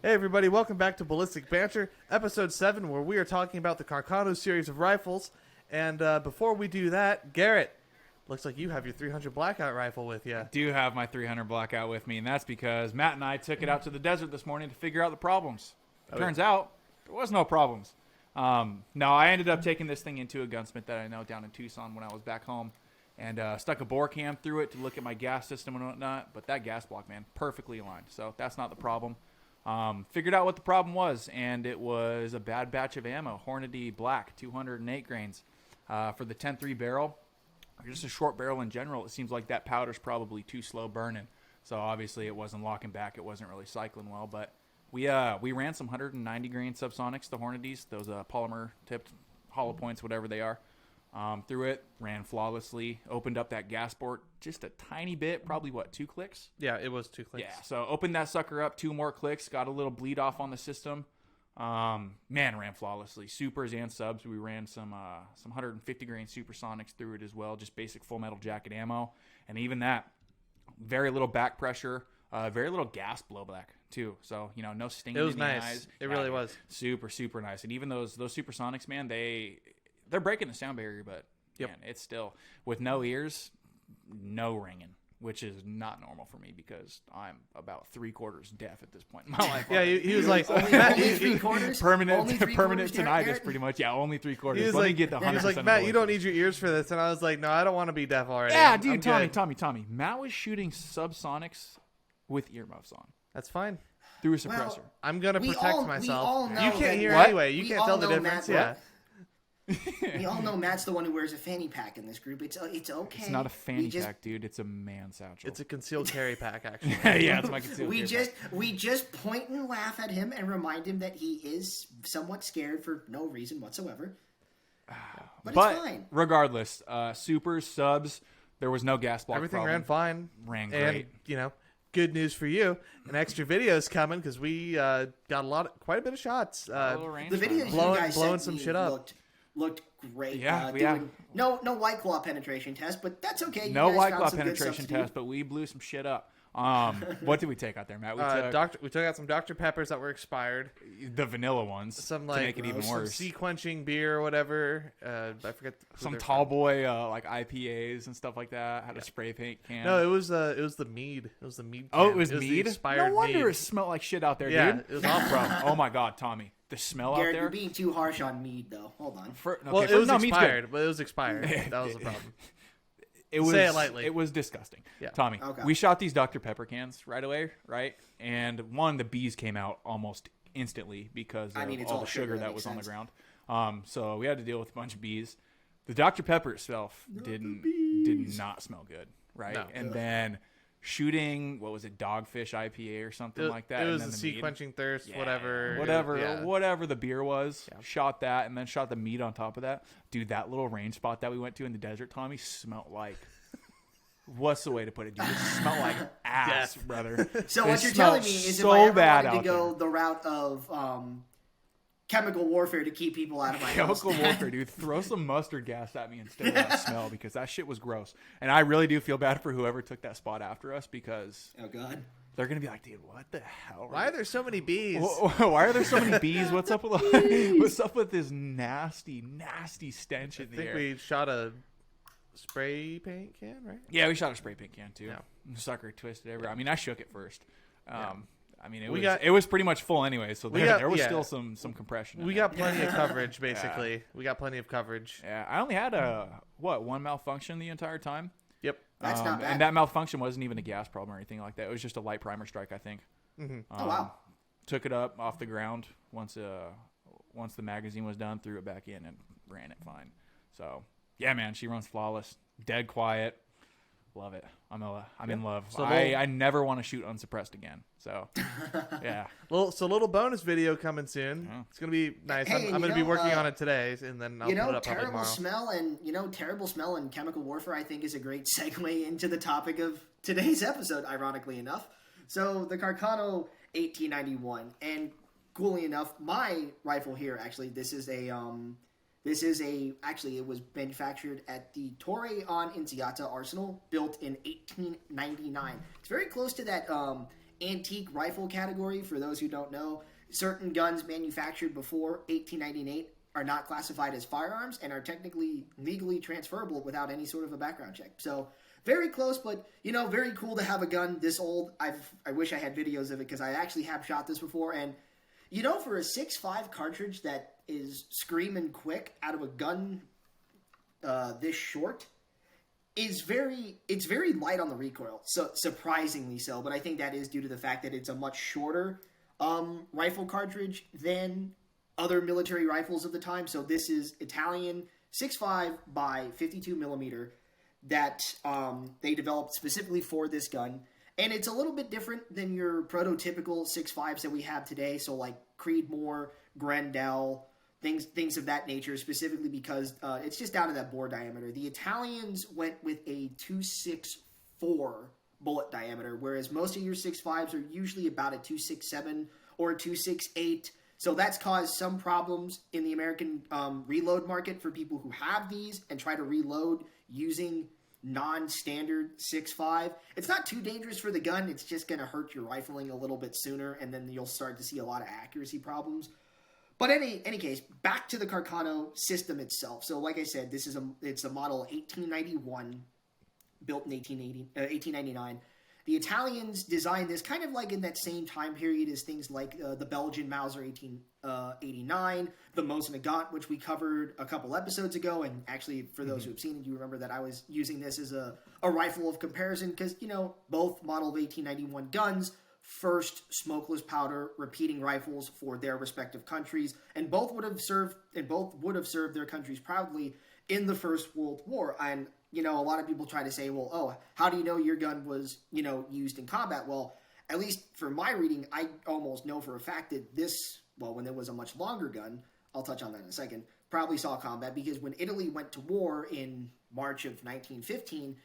Hey everybody, welcome back to Ballistic Banter, episode 7, where we are talking about the Carcano series of rifles. And before we do that, Garrett, looks like you have your 300 Blackout rifle with you. I do have my 300 Blackout with me, and that's because Matt and I took it out to the desert this morning to figure out the problems. Turns out, there was no problems. No, I ended up taking this thing into a gunsmith that I know down in Tucson when I was back home, and stuck a bore cam through it to look at my gas system and whatnot, but that gas block, man, perfectly aligned. So that's not the problem. Figured out what the problem was, and it was a bad batch of ammo, Hornady Black, 208 grains. For the 10.3 barrel, or just a short barrel in general, it seems like that powder's probably too slow burning. So obviously it wasn't locking back, it wasn't really cycling well, but we ran some 190 grain subsonics, the Hornadys, those polymer tipped hollow points, whatever they are. Through it, ran flawlessly, opened up that gas port just a tiny bit, probably, 2 clicks? Yeah, it was 2 clicks. Yeah, so opened that sucker up, 2 more clicks, got a little bleed off on the system. Ran flawlessly. Supers and subs, we ran some 150 grain supersonics through it as well, just basic full metal jacket ammo. And even that, very little back pressure, very little gas blowback too. So, no stinging in the eyes. It was nice. It really was. Super, super nice. And even those supersonics, man, they're breaking the sound barrier, but man, it's still with no ears, no ringing, which is not normal for me because I'm about 3/4 deaf at this point in my life. Yeah, he was like, only 3/4? Permanent tinnitus, pretty much. Yeah, only 3/4. He was Let like, me get the 100%. Matt, you don't need your ears for this. And I was like, no, I don't want to be deaf already. Yeah, dude, I'm Tommy. Matt was shooting subsonics with earmuffs on. That's fine. Through a suppressor. Well, I'm going to protect myself. You can't hear what? anyway. You can't tell the difference. Yeah. We all know Matt's the one who wears a fanny pack in this group. It's okay. It's not a fanny pack, dude. It's a man satchel. It's a concealed carry pack, actually. Yeah, it's my concealed carry pack. We just point and laugh at him and remind him that he is somewhat scared for no reason whatsoever. But it's fine. Regardless, supers, subs, there was no gas block. Everything problem. ran fine. Ran great. And, good news for you. An extra video is coming because we got quite a bit of shots. The videos blowing some shit up. Looked great. Yeah, No White Claw penetration test, but that's okay. No White Claw penetration test, but we blew some shit up. What did we take out there, Matt? We took out some Dr. Peppers that were expired. The vanilla ones. Some to make it even worse. Some sea-quenching beer or whatever. I forget. Some tall boy IPAs and stuff like that. Had a spray paint can. No, it was the mead. It was the mead. Oh, can. it was mead. The expired no wonder mead. it smelled like shit out there, yeah, dude. it was awful. Oh my god, Tommy, the smell Garrett, out there. You're being too harsh on mead, though. Hold on. It was expired, but it was expired. That was the problem. Say it lightly. It was disgusting. Yeah. Tommy, Okay. we shot these Dr. Pepper cans right away, right? And the bees came out almost instantly because of all the sugar that was on the ground. So we had to deal with a bunch of bees. The Dr. Pepper itself did not smell good, right? No. And then shooting, what was it, Dogfish IPA or something like that? It and was then the sea sea-quenching thirst, Yeah, whatever. whatever the beer was. Yeah. Shot that and then shot the meat on top of that. Dude, that little range spot that we went to in the desert, Tommy, smelled like what's the way to put it, dude? It smelled like ass, brother. So It what you're telling me is if I ever wanted to go the route of chemical warfare to keep people out of my house. Chemical warfare, dude. Throw some mustard gas at me instead of that smell because that shit was gross. And I really do feel bad for whoever took that spot after us because Oh god. they're gonna be like, dude, what the hell? Why are there so many bees? Why are there so many bees? What's up with this nasty, nasty stench in the air? I think we shot a spray paint can, right? Yeah, we shot a spray paint can too. Yeah. Sucker twisted everywhere. I mean, I shook it first. I mean, it was pretty much full anyway, so there was still some compression. We got plenty of coverage, basically. Yeah. We got plenty of coverage. Yeah, I only had one malfunction the entire time. Yep. That's not bad. And that malfunction wasn't even a gas problem or anything like that. It was just a light primer strike, I think. Mm-hmm. Oh wow. Took it up off the ground once the magazine was done, threw it back in and ran it fine. So yeah, man, she runs flawless, dead quiet. Love it. I'm in love. So I never want to shoot unsuppressed again. So yeah. Little bonus video coming soon. Yeah. It's gonna be nice. Hey, I'm gonna be working on it today, and then I'll put it up terrible tomorrow. terrible smell and chemical warfare, I think, is a great segue into the topic of today's episode. Ironically enough, so the Carcano 1891, and coolly enough, my rifle here actually, it was manufactured at the Torre on Inciata Arsenal, built in 1899. It's very close to that antique rifle category. For those who don't know, certain guns manufactured before 1898 are not classified as firearms and are technically legally transferable without any sort of a background check. So very close, but very cool to have a gun this old. I wish I had videos of it because I actually have shot this before, and for a 6.5 cartridge that is screaming quick out of a gun this short it's very light on the recoil, so surprisingly so. But I think that is due to the fact that it's a much shorter rifle cartridge than other military rifles of the time. So this is Italian 6.5 by 52 millimeter that they developed specifically for this gun. And it's a little bit different than your prototypical 6.5s that we have today. So like Creedmoor, Grendel, things of that nature, specifically because it's just down to that bore diameter. The Italians went with a 2.64 bullet diameter, whereas most of your 6.5s are usually about a 2.67 or a 2.68. So that's caused some problems in the American reload market for people who have these and try to reload using non-standard 6.5. It's not too dangerous for the gun. It's just going to hurt your rifling a little bit sooner, and then you'll start to see a lot of accuracy problems. But in any case, back to the Carcano system itself. So like I said, it's a model 1891, built in 1899. The Italians designed this kind of like in that same time period as things like the Belgian Mauser 1889, the Mosin Nagant, which we covered a couple episodes ago. And actually, for those who have seen it, you remember that I was using this as a rifle of comparison because, both model of 1891 guns, first smokeless powder repeating rifles for their respective countries, and both would have served their countries proudly in the First World War. And a lot of people try to say, well, oh, how do you know your gun was, used in combat? Well, at least for my reading, I almost know for a fact that this, when it was a much longer gun, I'll touch on that in a second, probably saw combat because when Italy went to war in March of 1915,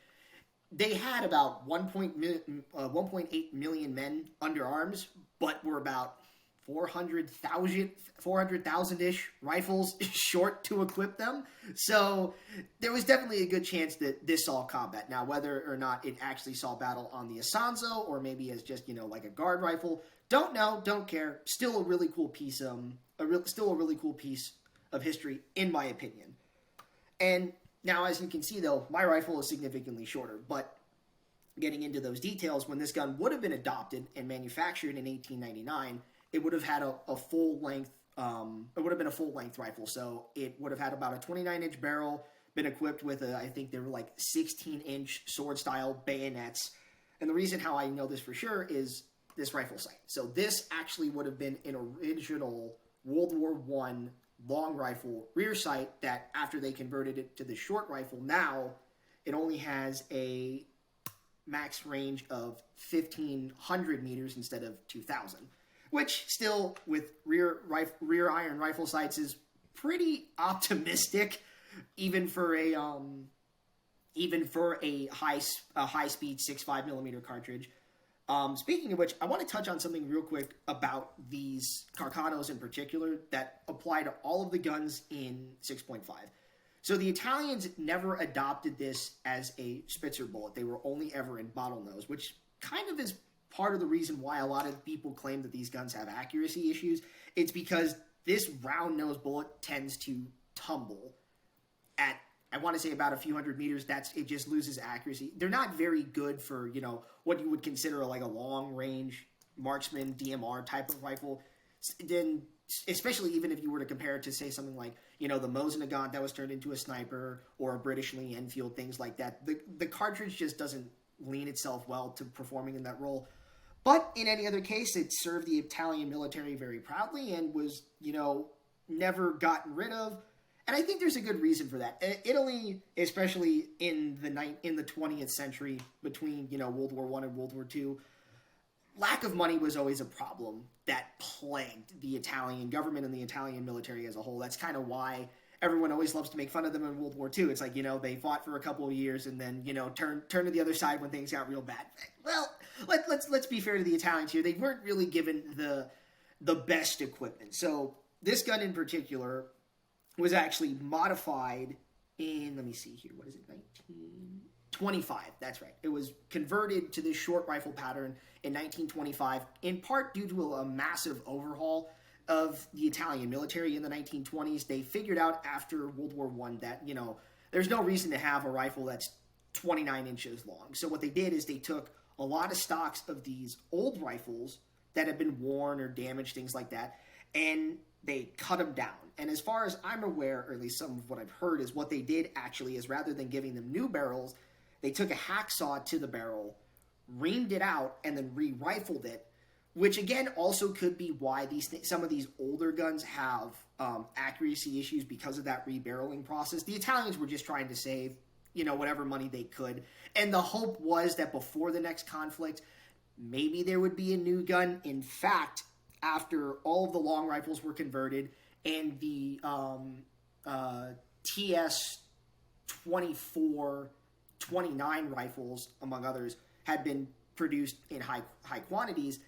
they had about 1.8 million men under arms, but were about 400,000-ish rifles short to equip them. So there was definitely a good chance that this saw combat. Now, whether or not it actually saw battle on the Asanzo or maybe as just, like a guard rifle, don't know, don't care. Still a really cool piece, of history, in my opinion. And now, as you can see, though, my rifle is significantly shorter, but getting into those details, when this gun would have been adopted and manufactured in 1899, it would have had a full-length rifle. So it would have had about a 29-inch barrel, been equipped with I think they were like 16-inch sword-style bayonets. And the reason how I know this for sure is this rifle sight. So this actually would have been an original World War I long rifle rear sight that after they converted it to the short rifle, now it only has a max range of 1,500 meters instead of 2,000, which still with rear iron rifle sights is pretty optimistic, even for a high speed 6.5 millimeter cartridge. Speaking of which, I want to touch on something real quick about these Carcanos in particular that apply to all of the guns in 6.5. So the Italians never adopted this as a Spitzer bullet. They were only ever in bottlenose, which kind of is part of the reason why a lot of people claim that these guns have accuracy issues. It's because this round nose bullet tends to tumble at, I want to say, about a few hundred meters. It just loses accuracy. They're not very good for, what you would consider like a long range marksman DMR type of rifle. Then, especially even if you were to compare it to, say, something like, the Mosin Nagant that was turned into a sniper, or a British Lee Enfield, things like that. The cartridge just doesn't lean itself well to performing in that role. But in any other case, it served the Italian military very proudly and was, never gotten rid of. And I think there's a good reason for that. Italy, especially in the 20th century, between World War I and World War II, lack of money was always a problem that plagued the Italian government and the Italian military as a whole. That's kind of why everyone always loves to make fun of them in World War II. It's like, they fought for a couple of years and then, turn to the other side when things got real bad. Well, let's be fair to the Italians here. They weren't really given the best equipment. So this gun in particular was actually modified in, let me see here, what is it, 25, that's right. It was converted to this short rifle pattern in 1925, in part due to a massive overhaul of the Italian military in the 1920s. They figured out after World War I that, there's no reason to have a rifle that's 29 inches long. So what they did is they took a lot of stocks of these old rifles that had been worn or damaged, things like that, and they cut them down. And as far as I'm aware, or at least some of what I've heard, is what they did actually is rather than giving them new barrels, they took a hacksaw to the barrel, reamed it out, and then re-rifled it, which again also could be why some of these older guns have accuracy issues because of that rebarreling process. The Italians were just trying to save, whatever money they could. And the hope was that before the next conflict, maybe there would be a new gun. In fact, after all of the long rifles were converted and the TS-24, 29 rifles, among others, had been produced in high quantities,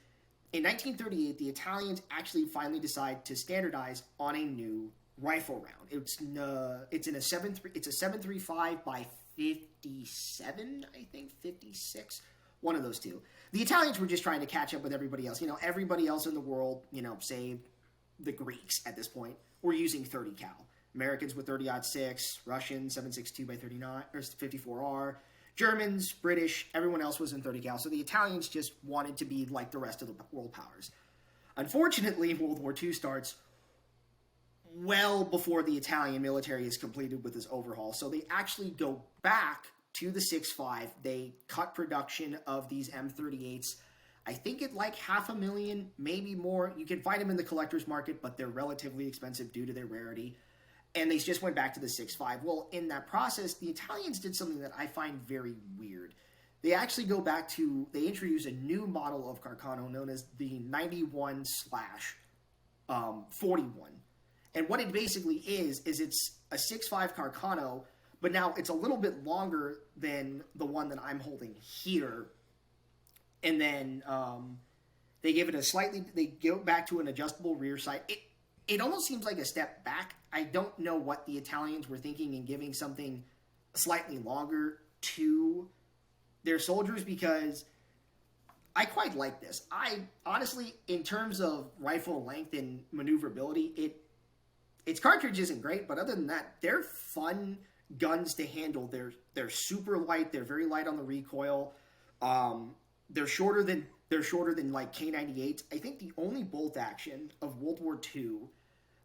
in 1938, the Italians actually finally decide to standardize on a new rifle round. It's a 7.35 by 57, I think, 56, one of those two. The Italians were just trying to catch up with everybody else. Everybody else in the world, say the Greeks at this point, were using 30 cal. Americans with 30-06, Russians 7.62 by 39 or 54R, Germans, British, everyone else was in 30 cal. So the Italians just wanted to be like the rest of the world powers. Unfortunately, World War II starts well before the Italian military is completed with this overhaul. So they actually go back to the 6.5. They cut production of these M38s. I think at like 500,000, maybe more. You can find them in the collector's market, but they're relatively expensive due to their rarity. And they just went back to the 6.5. Well, in that process, the Italians did something that I find very weird. They actually they introduce a new model of Carcano known as the 91/41. And what it basically is it's a 6.5 Carcano, but now it's a little bit longer than the one that I'm holding here. And then they give it they go back to an adjustable rear sight. It almost seems like a step back. I don't know what the Italians were thinking in giving something slightly longer to their soldiers, because I quite like this. I honestly, in terms of rifle length and maneuverability, its cartridge isn't great, but other than that, they're fun guns to handle. They're super light. They're very light on the recoil. They're shorter than like K98s. I think the only bolt action of World War II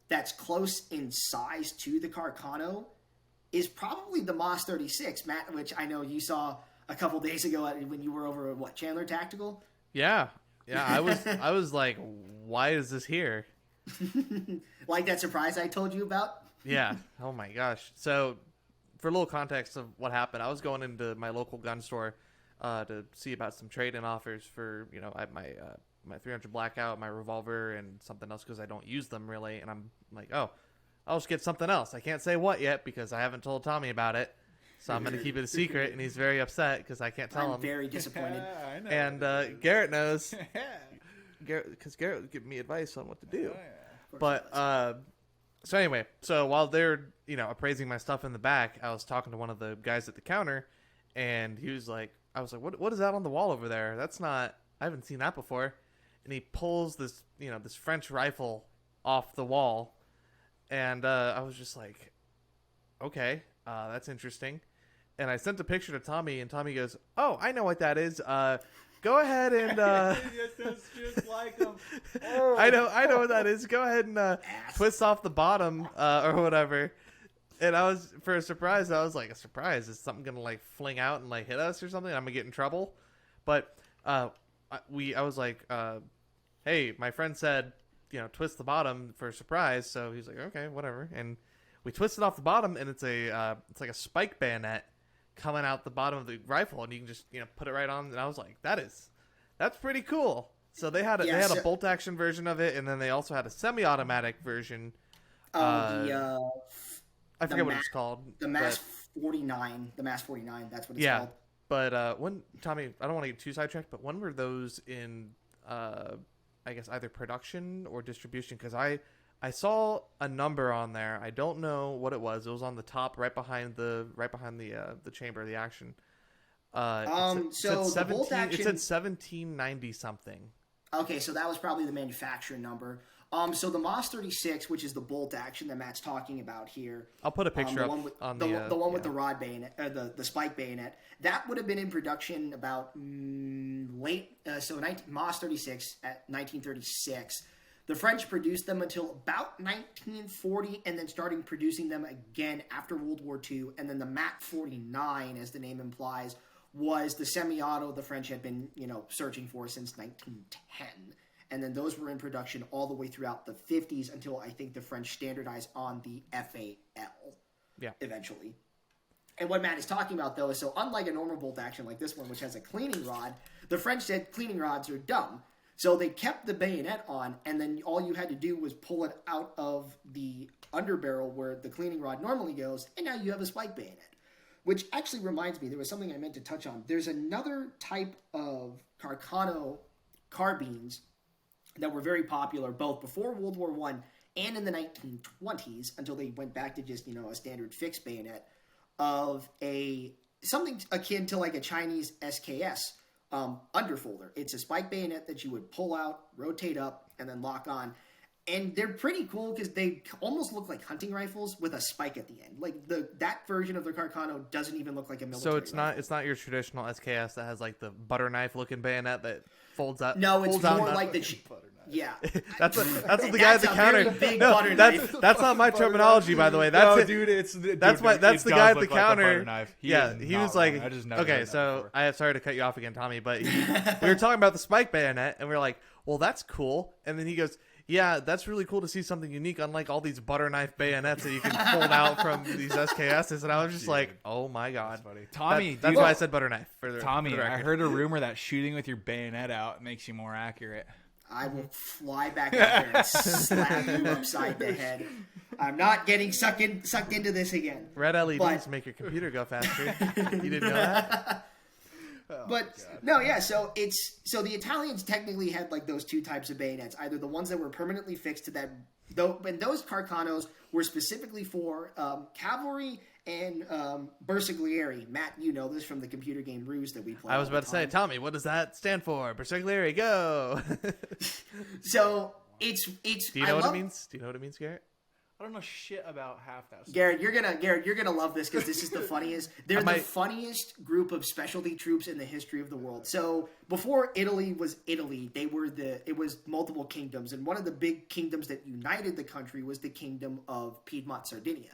that's close in size to the Carcano is probably the Moss 36, Matt, which I know you saw a couple days ago when you were over at Chandler Tactical. Yeah. I was like, why is this here? Like that surprise I told you about? Yeah. Oh my gosh. So, for a little context of what happened, I was going into my local gun store to see about some trade-in offers for, I have my 300 Blackout, my revolver, and something else because I don't use them really. And I'm like, oh, I'll just get something else. I can't say what yet because I haven't told Tommy about it. So I'm going to keep it a secret, and he's very upset because I can't tell him. I'm very disappointed. I know. And Garrett knows, because Garrett would give me advice on what to do. Oh, yeah. But so anyway, so while they're appraising my stuff in the back, I was talking to one of the guys at the counter, and he was like, I was like, what is that on the wall over there? That's not, I haven't seen that before. And he pulls this this French rifle off the wall, and I was just like, okay, that's interesting. And I sent a picture to Tommy, and Tommy goes, oh, I know what that is. Go ahead and Yes, that's just like him. Oh. I know what that is. Go ahead and twist off the bottom or whatever. And I was, for a surprise, I was like, a surprise? Is something gonna like fling out and like hit us or something? I'm gonna get in trouble. But I was like, hey, my friend said, twist the bottom for a surprise. So he's like, okay, whatever. And we twisted off the bottom, and it's like a spike bayonet coming out the bottom of the rifle, and you can just put it right on. And I was like, that's pretty cool. So they had a bolt action version of it, and then they also had a semi-automatic version. I forget what it's called. The Mass 49. The Mass 49. That's what it's called. But when Tommy, I don't want to get too sidetracked, but when were those in? I guess either production or distribution, because I saw a number on there. I don't know what it was. It was on the top, right behind the chamber, the action. So the bolt action. It said 1790 something. Okay, so that was probably the manufacturing number. So the Moss 36, which is the bolt action that Matt's talking about here. I'll put a picture up on the one with the rod bayonet, the spike bayonet. That would have been in production about Moss 36 at 1936. The French produced them until about 1940, and then starting producing them again after World War II. And then the MAT 49, as the name implies, was the semi-auto the French had been, searching for since 1910. And then those were in production all the way throughout the 50s until I think the French standardized on the FAL. Yeah. Eventually. And what Matt is talking about, though, is so unlike a normal bolt action like this one, which has a cleaning rod, the French said cleaning rods are dumb. So they kept the bayonet on, and then all you had to do was pull it out of the underbarrel where the cleaning rod normally goes, and now you have a spike bayonet. Which actually reminds me, there was something I meant to touch on. There's another type of Carcano carbines that were very popular both before World War I and in the 1920s until they went back to just, a standard fixed bayonet of something akin to like a Chinese SKS underfolder. It's a spike bayonet that you would pull out, rotate up, and then lock on. And they're pretty cool because they almost look like hunting rifles with a spike at the end. Like that version of the Carcano doesn't even look like a military. So it's not your traditional SKS that has like the butter knife looking bayonet that folds up. No, it's folds more like the yeah. that's what the guy at the counter. No, that's not my terminology, by the way. That's that's the guy at the counter. He was like, I just never okay. So I have sorry to cut you off again, Tommy, but we were talking about the spike bayonet, and we were like, well, that's cool. And then he goes, yeah, that's really cool to see something unique, unlike all these butter knife bayonets that you can fold out from these SKSs. And I was just like, oh my god, Tommy, that's why I said butter knife. Tommy, I heard a rumor that shooting with your bayonet out makes you more accurate. I will fly back out there and slap you upside the head. I'm not getting sucked into this again. Red LEDs make your computer go faster. You didn't know that? So the Italians technically had like those two types of bayonets, either the ones that were permanently fixed to that, and those Carcanos were specifically for cavalry and bersaglieri. Matt, you know this from the computer game Ruse that we played. I was about to say, Tommy, what does that stand for? Bersaglieri, go. So it's. Do you know what it means? Do you know what it means, Garrett? I don't know shit about half that stuff. Garrett, you're gonna love this because this is the funniest. They're the funniest group of specialty troops in the history of the world. So before Italy was Italy, it was multiple kingdoms, and one of the big kingdoms that united the country was the Kingdom of Piedmont, Sardinia.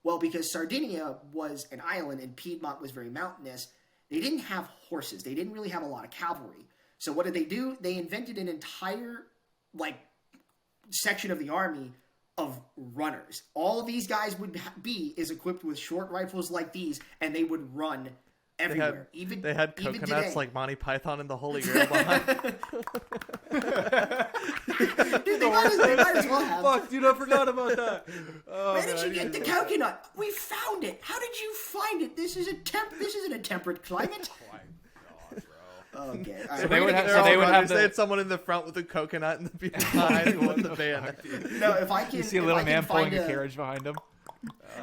Well, because Sardinia was an island and Piedmont was very mountainous, they didn't have horses. They didn't really have a lot of cavalry. So what did they do? They invented an entire section of the army of runners. All these guys would be equipped with short rifles like these, and they would run everywhere. They had coconuts like Monty Python and the Holy Grail behind. Dude, they might as well have. Fuck, dude, I forgot about that. Where did you get the coconut? We found it. How did you find it? This isn't a temperate climate. Okay. So they would have they had someone in the front with a coconut and the behind with the bayonet. No, if I can, you see a little man pulling a carriage behind him.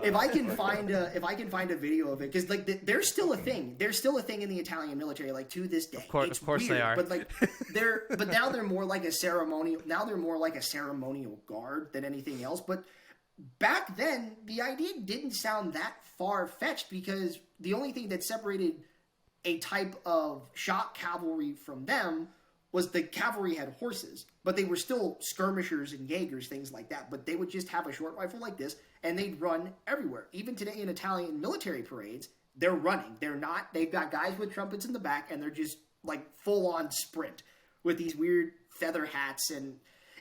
If I can find a video of it, because there's still a thing. There's still a thing in the Italian military, to this day. Of course they are. But now they're more like a ceremonial. Now they're more like a ceremonial guard than anything else. But back then, the idea didn't sound that far fetched because the only thing that separated a type of shock cavalry from them was the cavalry had horses, but they were still skirmishers and Jaegers, things like that. But they would just have a short rifle like this, and they'd run everywhere. Even today in Italian military parades, they're running. They've got guys with trumpets in the back, and they're just full on sprint with these weird feather hats, and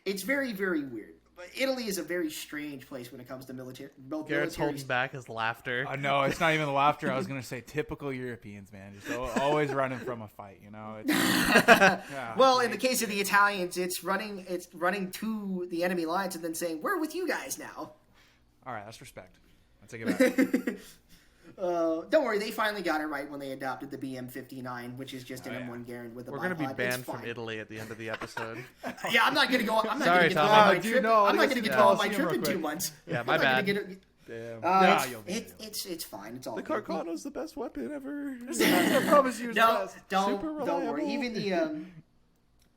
it's very, very weird. But Italy is a very strange place when it comes to military. Garrett's holding back his laughter. No, it's not even laughter. I was going to say typical Europeans, man. Just always running from a fight, Well, in the case of the Italians, it's running to the enemy lines and then saying, "We're with you guys now." All right, that's respect. I'll take it back. Don't worry, they finally got it right when they adopted the BM-59, which is just an M1 Garand with a We're going to be banned from Italy at the end of the episode. Yeah, I'm not going to go. I'm not going to get to go on my trip. I'm not going to get to go on my trip in 2 months. Yeah, my bad. Damn. Uh, you'll be able. it's fine. It's all The good. Carcano's the best weapon ever. I promise you, it's No, best. don't Super don't worry. reliable.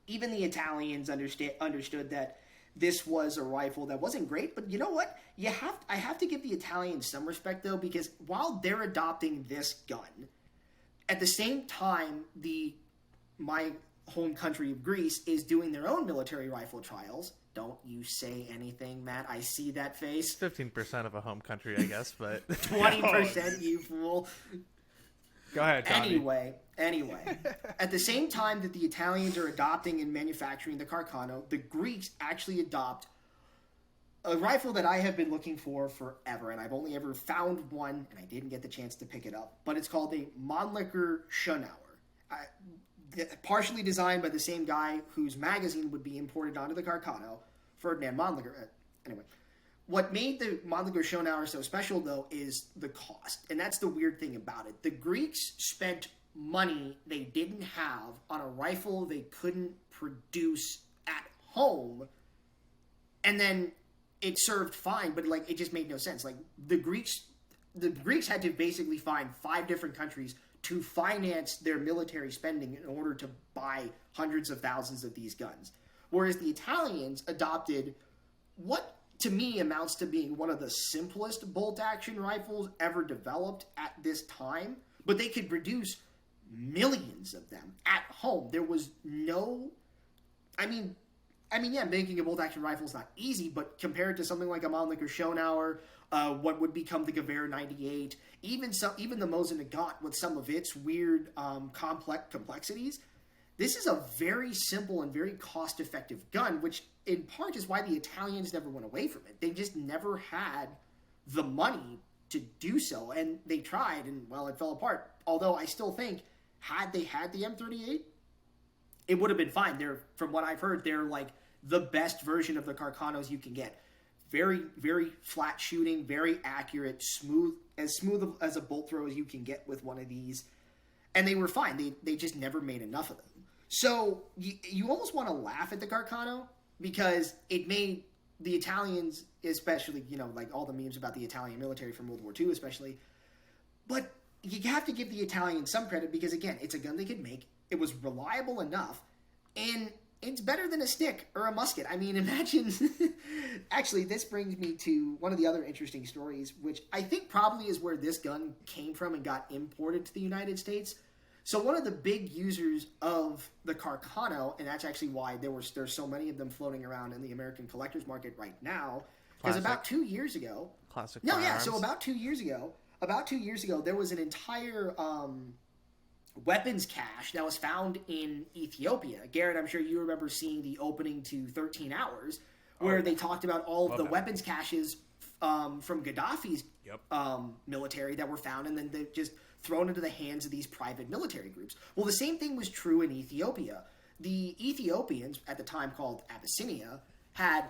Even the Italians understood that this was a rifle that wasn't great. But you know what? I have to give the Italians some respect though, because while they're adopting this gun, at the same time, my home country of Greece is doing their own military rifle trials. Don't you say anything, Matt. I see that face. 15% of a home country, I guess, but 20%, you fool. Go ahead, Tommy. Anyway, at the same time that the Italians are adopting and manufacturing the Carcano, the Greeks actually adopt a rifle that I have been looking for forever, and I've only ever found one, and I didn't get the chance to pick it up. But it's called a Mannlicher Schönauer. Partially designed by the same guy whose magazine would be imported onto the Carcano, Ferdinand Mannlicher. Anyway, what made the Mannlicher Schönauer so special, though, is the cost. And that's the weird thing about it. The Greeks spent money they didn't have on a rifle they couldn't produce at home, and then it served fine, but like it just made no sense. Like the Greeks had to basically find 5 different countries to finance their military spending in order to buy hundreds of thousands of these guns. Whereas the Italians adopted what to me amounts to being one of the simplest bolt-action rifles ever developed at this time, but they could produce millions of them at home. There was no... I mean, yeah, making a bolt-action rifle is not easy, but compared to something like a Mannlicher Schönauer, what would become the Gewehr 98, even the Mosin Nagant with some of its weird complexities, this is a very simple and very cost-effective gun, which in part is why the Italians never went away from it. They just never had the money to do so, and they tried, and, well, it fell apart. Although I still think, had they had the M38, it would have been fine. From what I've heard, they're like the best version of the Carcanos you can get. Very, very flat shooting, very accurate, smooth as a bolt throw as you can get with one of these. And they were fine. They just never made enough of them. So you almost want to laugh at the Carcano because it made the Italians, especially, like all the memes about the Italian military from World War II especially. But you have to give the Italians some credit because, again, it's a gun they could make. It was reliable enough. And it's better than a stick or a musket. I mean, imagine... Actually, this brings me to one of the other interesting stories, which I think probably is where this gun came from and got imported to the United States. So one of the big users of the Carcano, and that's actually why there's so many of them floating around in the American collector's market right now, because about 2 years ago... Classic No, firearms. yeah, so about 2 years ago, there was an entire... weapons cache that was found in Ethiopia. Garrett, I'm sure you remember seeing the opening to 13 Hours, where they talked about all of the weapons caches from Gaddafi's military that were found, and then they just thrown into the hands of these private military groups. Well, the same thing was true in Ethiopia. The Ethiopians, at the time called Abyssinia, had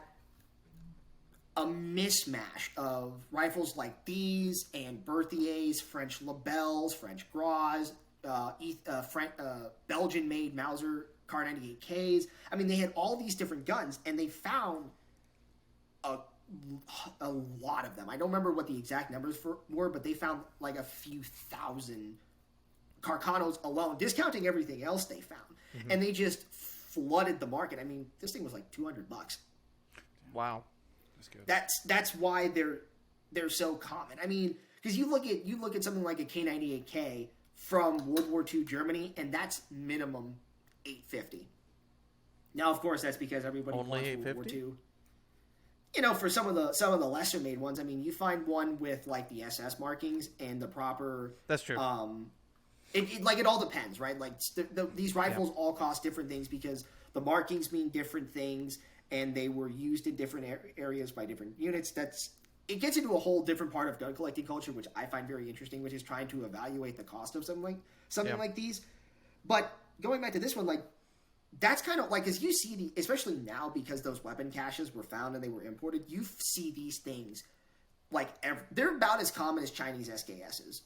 a mismatch of rifles like these and Berthier's, French Lebels, French Gras, Belgian-made Mauser Kar 98Ks. I mean, they had all these different guns, and they found a lot of them. I don't remember what the exact numbers were, but they found like a few thousand Carcanos alone, discounting everything else they found. Mm-hmm. And they just flooded the market. I mean, this thing was like $200. Wow. That's good. That's why they're so common. I mean, because you look at something like a K98K from World War II Germany, and that's minimum $850. Now, of course, that's because everybody only wants World War $850? II. For some of the lesser made ones, I mean, you find one with like the SS markings and the proper. That's true. It all depends, right? Like these rifles all cost different things because the markings mean different things, and they were used in different areas by different units. It gets into a whole different part of gun collecting culture, which I find very interesting, which is trying to evaluate the cost of something like these. But going back to this one, like, that's kind of like, as you see especially now because those weapon caches were found and they were imported, you see these things like they're about as common as Chinese SKSs,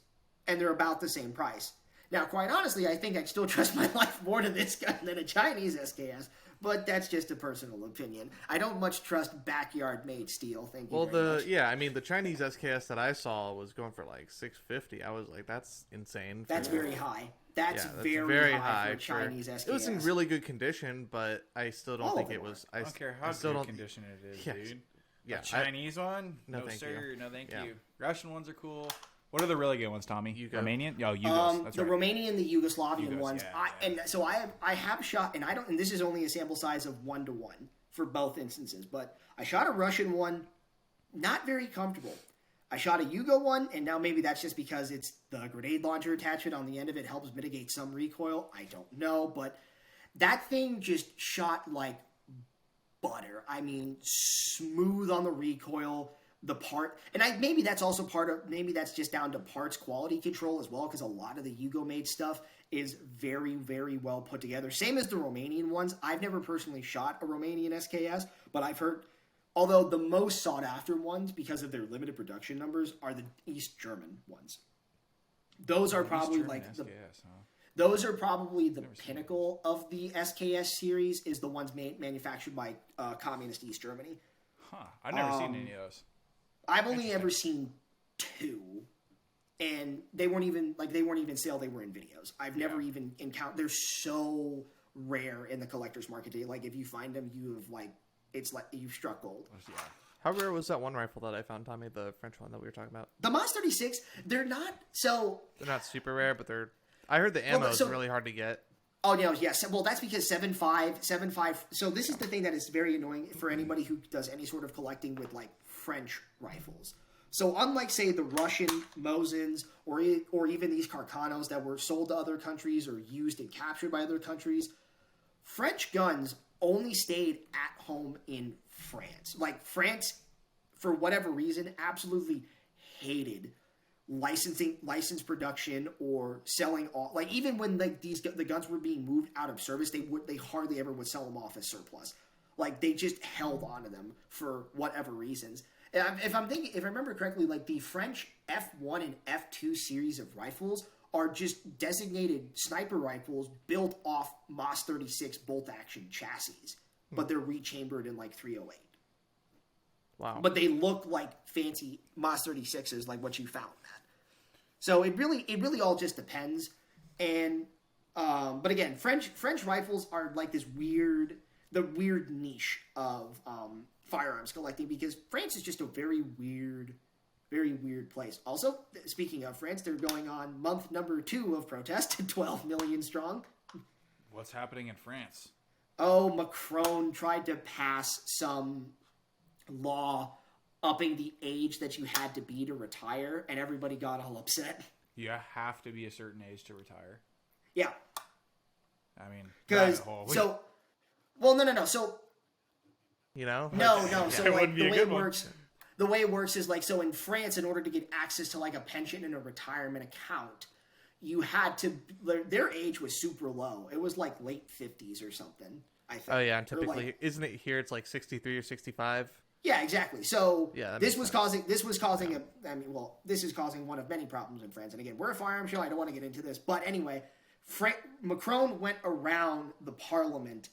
and they're about the same price. Now, quite honestly, I think I'd still trust my life more to this gun than a Chinese SKS, but that's just a personal opinion. I don't much trust backyard-made steel. Thank you very much. I mean, the Chinese SKS that I saw was going for like $650. I was like, that's insane. That's very high. That's that's very high for a Chinese SKS. It was in really good condition, but I still don't think it was. I don't care how good condition it is, dude. Yeah, a Chinese one? No, thank sir. No, thank Yeah. you. Russian ones are cool. What are the really good ones, Tommy? Romanian? Oh, Yugos. That's the right. Romanian, the Yugoslavian ones. yeah. And so I have shot, and and this is only a sample size of 1-1 for both instances, but I shot a Russian one, not very comfortable. I shot a Yugo one, and now maybe that's just because it's the grenade launcher attachment on the end of it helps mitigate some recoil. I don't know, but that thing just shot like butter. I mean, smooth on the recoil. Maybe that's also maybe that's just down to parts quality control as well, because a lot of the Yugo made stuff is very, very well put together. Same as the Romanian ones. I've never personally shot a Romanian SKS, but I've heard, although the most sought after ones because of their limited production numbers are the East German ones. Those are probably like those are probably the pinnacle of the SKS series, is the ones manufactured by communist East Germany. Huh. I've never seen any of those. I've only ever seen 2, and they weren't even sale. They were in videos. I've never even encountered. They're so rare in the collector's market today. Like, if you find them, it's like you've struck gold. Yeah. How rare was that one rifle that I found, Tommy? The French one that we were talking about. The Mas 36. They're not super rare, but they're. I heard the ammo is really hard to get. Oh, no, yes. Well, that's because 7.5. So this is the thing that is very annoying for anybody who does any sort of collecting with, like, French rifles. So unlike, say, the Russian Mosins or even these Carcanos that were sold to other countries or used and captured by other countries, French guns only stayed at home in France. Like, France, for whatever reason, absolutely hated licensed production or selling off. Like, even when the guns were being moved out of service, they hardly ever would sell them off as surplus. Like, they just held onto them for whatever reasons. If I remember correctly, like, the French F1 and F2 series of rifles are just designated sniper rifles built off Mas 36 bolt action chassis, but they're rechambered in like 308. Wow! But they look like fancy Mas 36s, like what you found, Matt. So it really all just depends. And but again, French rifles are like the weird niche of firearms collecting, because France is just a very weird place. Also, speaking of France, they're going on month number 2 of protest, 12 million strong. What's happening in France? Oh, Macron tried to pass some law upping the age that you had to be to retire, and everybody got all upset. You have to be a certain age to retire. Yeah. I mean, no. So, no. So like, the way it works is like, so in France, in order to get access to like a pension and a retirement account, you had to, their age was super low. It was like late 50s or something, I think. Oh yeah, and typically, isn't it here? It's like 63 or 65. Yeah, exactly. So this is causing one of many problems in France. And again, we're a firearm show. I don't want to get into this, but anyway, Macron went around the parliament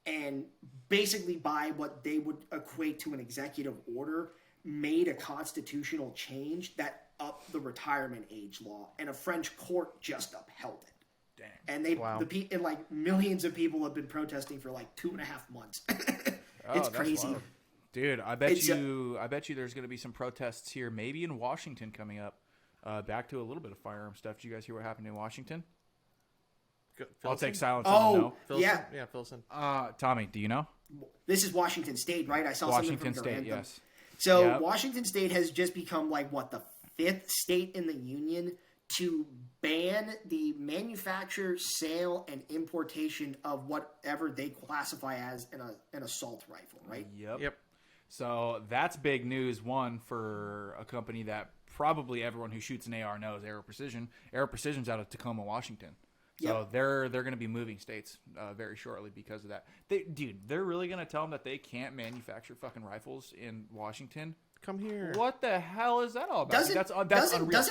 and basically, by what they would equate to an executive order, made a constitutional change that upped the retirement age law, and a French court just upheld it. Damn. And and like millions of people have been protesting for like 2.5 months. It's crazy. Wild. Dude, I bet you there's going to be some protests here, maybe in Washington coming up. Back to a little bit of firearm stuff. Did you guys hear what happened in Washington? I'll take silence. Oh, yeah, Filson. Tommy, do you know? This is Washington State, right? I saw Washington something from State, yes. So Washington State has just become like the 5th state in the union to ban the manufacture, sale, and importation of whatever they classify as an assault rifle, right? Yep. So that's big news, one, for a company that probably everyone who shoots an AR knows, Aero Precision. Aero Precision's out of Tacoma, Washington. So they're going to be moving states very shortly because of that. They're really going to tell them that they can't manufacture fucking rifles in Washington? come here. What the hell is that all about? That's unreal. Doesn't That's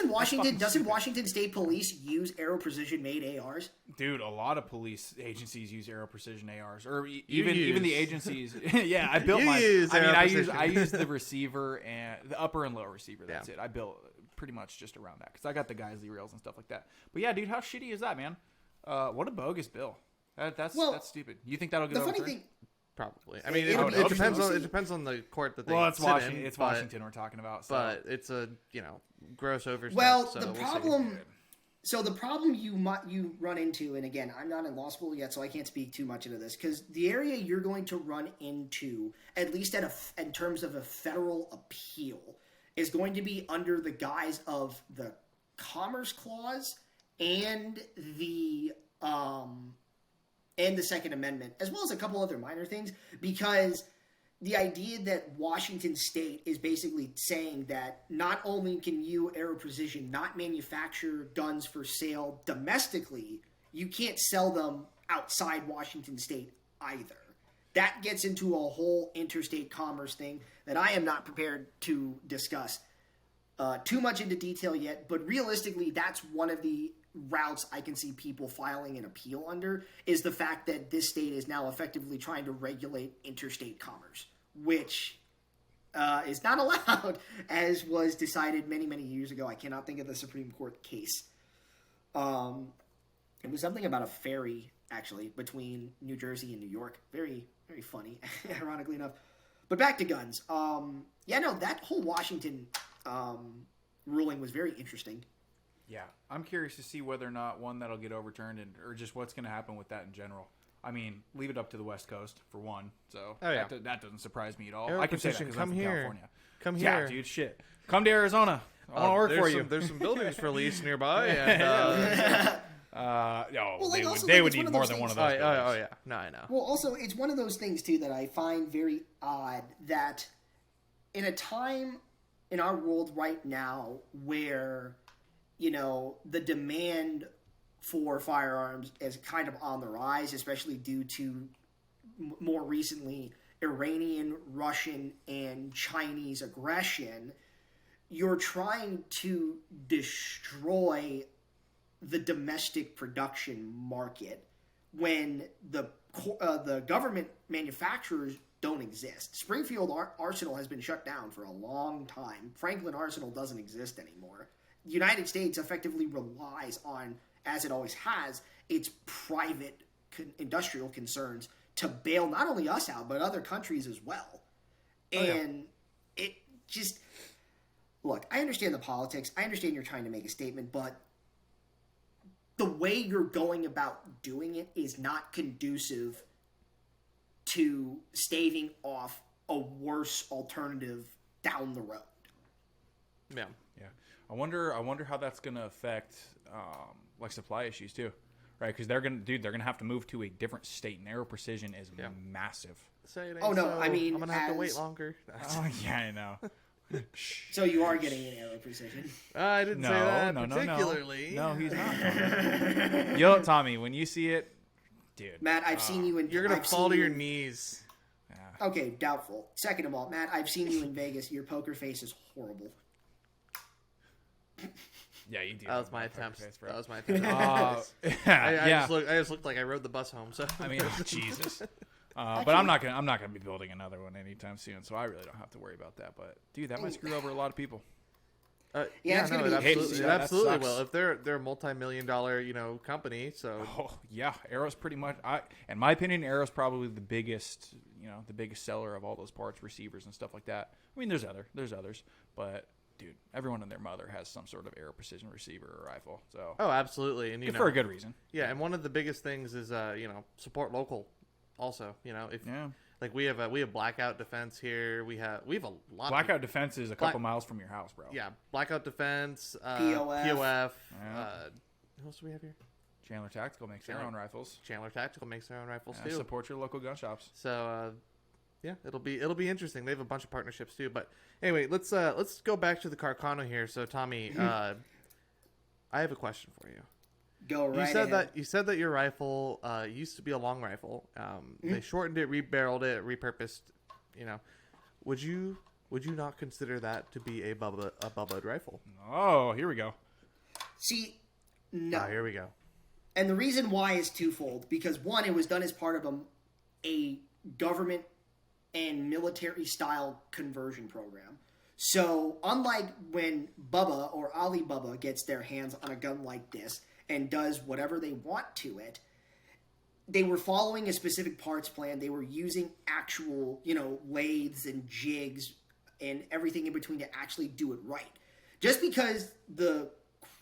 fucking Washington State Police use Aero Precision made ARs? Dude, a lot of police agencies use Aero Precision ARs, or even the agencies. Yeah, I built mine. I use the receiver and the upper and lower receiver. That's it. I built pretty much just around that because I got the Geisley rails and stuff like that. But yeah, dude, how shitty is that, man? What a bogus bill. That's stupid. You think that'll get overturned? Funny thing. Probably. I mean, it depends on the court that they. Well, it's sit Washington. in, It's Washington we're talking about. So. But it's a gross overstep. Well, so the problem. So the problem you run into, and again, I'm not in law school yet, so I can't speak too much into this, because the area you're going to run into, at least in terms of a federal appeal, is going to be under the guise of the Commerce Clause and the Second Amendment, as well as a couple other minor things, because the idea that Washington State is basically saying that not only can you, Aero Precision, not manufacture guns for sale domestically, you can't sell them outside Washington State either. That gets into a whole interstate commerce thing that I am not prepared to discuss too much into detail yet, but realistically, that's one of the routes I can see people filing an appeal under, is the fact that this state is now effectively trying to regulate interstate commerce, which is not allowed, as was decided many, many years ago. I cannot think of the Supreme Court case. It was something about a ferry, actually, between New Jersey and New York. Very, very funny, ironically enough. But back to guns. That whole Washington ruling was very interesting. Yeah, I'm curious to see whether or not, one, that'll get overturned, or just what's going to happen with that in general. I mean, leave it up to the West Coast, for one. So that doesn't surprise me at all. Aero I can say that Precision, because I'm from California. Come here. Yeah, dude, shit. Come to Arizona. I want to work for you. There's some buildings for lease nearby. And, they would need more than one of those. Oh, yeah. No, I know. Well, also, it's one of those things, too, that I find very odd that in a time in our world right now where, the demand for firearms is kind of on the rise, especially due to more recently Iranian, Russian, and Chinese aggression, you're trying to destroy the domestic production market when the government manufacturers don't exist. Springfield Arsenal has been shut down for a long time. Franklin Arsenal doesn't exist anymore. The United States effectively relies on, as it always has, its private industrial concerns to bail not only us out, but other countries as well. And it just... Look, I understand the politics. I understand you're trying to make a statement, but the way you're going about doing it is not conducive to staving off a worse alternative down the road. Yeah. I wonder how that's going to affect supply issues too, right? Because they're gonna have to move to a different state, and Aero Precision is massive. I'm gonna have to wait longer. Oh yeah, I know. So you are getting an Aero Precision. I didn't say that particularly. No, he's not. Yo, Tommy, when you see it, dude. Matt, I've seen you in... You're going to fall to your knees. Yeah. Okay, doubtful. Second of all, Matt, I've seen you in Vegas. Your poker face is horrible. Yeah, you do. That was my attempt. That was my attempt. I just looked like I rode the bus home. So I mean, Jesus. But I'm not gonna be building another one anytime soon, so I really don't have to worry about that. But dude, that might screw over a lot of people. It absolutely will. If they're a multi-million-dollar company, so Aero's pretty much. In my opinion, Aero's probably the biggest seller of all those parts, receivers and stuff like that. I mean, there's others, but dude, everyone and their mother has some sort of Aero Precision receiver or rifle. So absolutely, and for a good reason. Yeah, and one of the biggest things is support local. Also, like we have Blackout Defense here. We have a lot. Blackout Defense is a couple miles from your house, bro. Yeah, Blackout Defense, POF. Who else do we have here? Chandler Tactical makes their own rifles. Chandler Tactical makes their own rifles too. Support your local gun shops. So it'll be interesting. They have a bunch of partnerships too. But anyway, let's go back to the Carcano here. So Tommy, I have a question for you. Go right ahead. You said that your rifle used to be a long rifle. They shortened it, rebarreled it, repurposed. Would you would you not consider that to be a Bubba rifle? Oh, here we go. See, no. Here we go. And the reason why is twofold. Because one, it was done as part of a government and military-style conversion program. So, unlike when Bubba or Ali Bubba gets their hands on a gun like this and does whatever they want to it, they were following a specific parts plan. They were using actual, lathes and jigs and everything in between to actually do it right. Just because the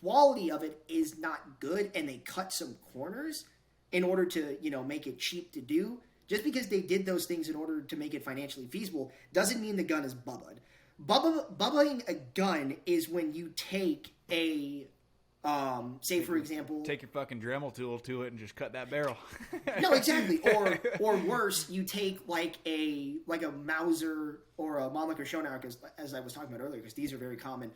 quality of it is not good and they cut some corners in order to, make it cheap to do, just because they did those things in order to make it financially feasible doesn't mean the gun is bubba'd. Bubbaing a gun is when you take a, say for example... Take your fucking Dremel tool to it and just cut that barrel. No, exactly. Or worse, you take like a Mauser or a Mannlicher Schonauer, as I was talking about earlier, because these are very common,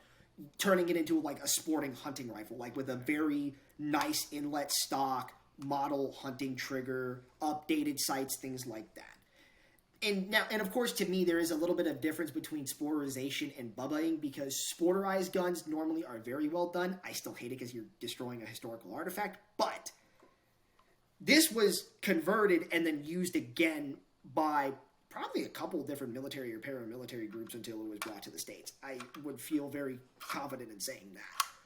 turning it into like a sporting hunting rifle, like with a very nice inlet stock, model hunting trigger, updated sights, things like that. And of course, to me, there is a little bit of difference between sporterization and bubbaing, because sporterized guns normally are very well done. I still hate it because you're destroying a historical artifact, but this was converted and then used again by probably a couple different military or paramilitary groups until it was brought to the States. I would feel very confident in saying that.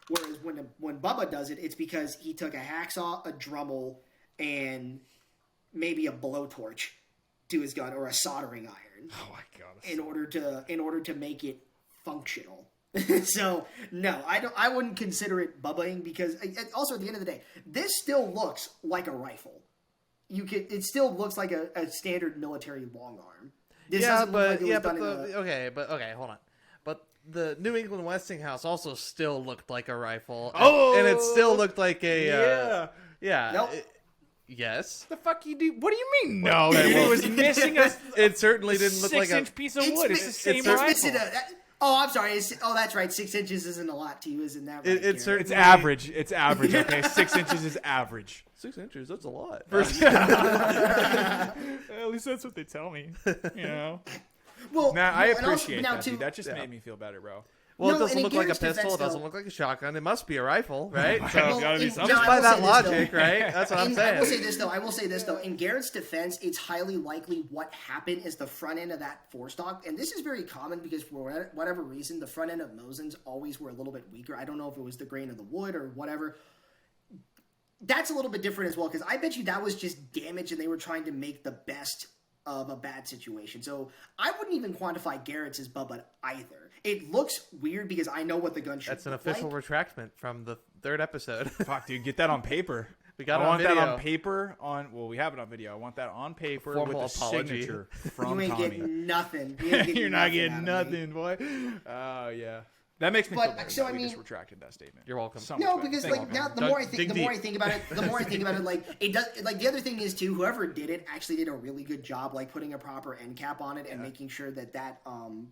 Whereas when Bubba does it, it's because he took a hacksaw, a Dremel, and maybe a blowtorch to his gun, or a soldering iron. Oh my god! In order to make it functional. So no, I wouldn't consider it bubbaing, because also at the end of the day, this still looks like a rifle. It still looks like a standard military long arm. This doesn't look like it was done okay, hold on. But the New England Westinghouse also still looked like a rifle. Oh, and it still looked like yeah. Yeah. Yes. The fuck you do? What do you mean? No, it was missing a. It certainly didn't look like a 6-inch piece of wood. It's the same rifle. I'm sorry. That's right. 6 inches isn't a lot to you, isn't that right? It's average. It's average. Okay, 6 inches is average. 6 inches. That's a lot. At least that's what they tell me. Well, I appreciate that. Dude. That just made me feel better, bro. Well, it doesn't look like a pistol. It doesn't look like a shotgun. It must be a rifle, right? So gotta be something. Just by that logic, right? That's what I'm saying. I will say this though. In Garrett's defense, it's highly likely what happened is the front end of that forestock, and this is very common because for whatever reason, the front end of Mosins always were a little bit weaker. I don't know if it was the grain of the wood or whatever. That's a little bit different as well, because I bet you that was just damage and they were trying to make the best of a bad situation. So I wouldn't even quantify Garrett's as Bubba either. It looks weird because I know what the gun should look like. That's an official retractment from the 3rd episode. Fuck, dude, get that on paper. We got it on video. I want that on paper. We have it on video. I want that on paper Formal with a apology. Signature from You ain't Tommy. getting nothing. You're not getting nothing, boy. Oh, yeah. That makes me feel better. So, we just retracted that statement. You're welcome. No, because like now, the more I think about it, like it does. Like the other thing is too, whoever did it actually did a really good job, like putting a proper end cap on it and making sure that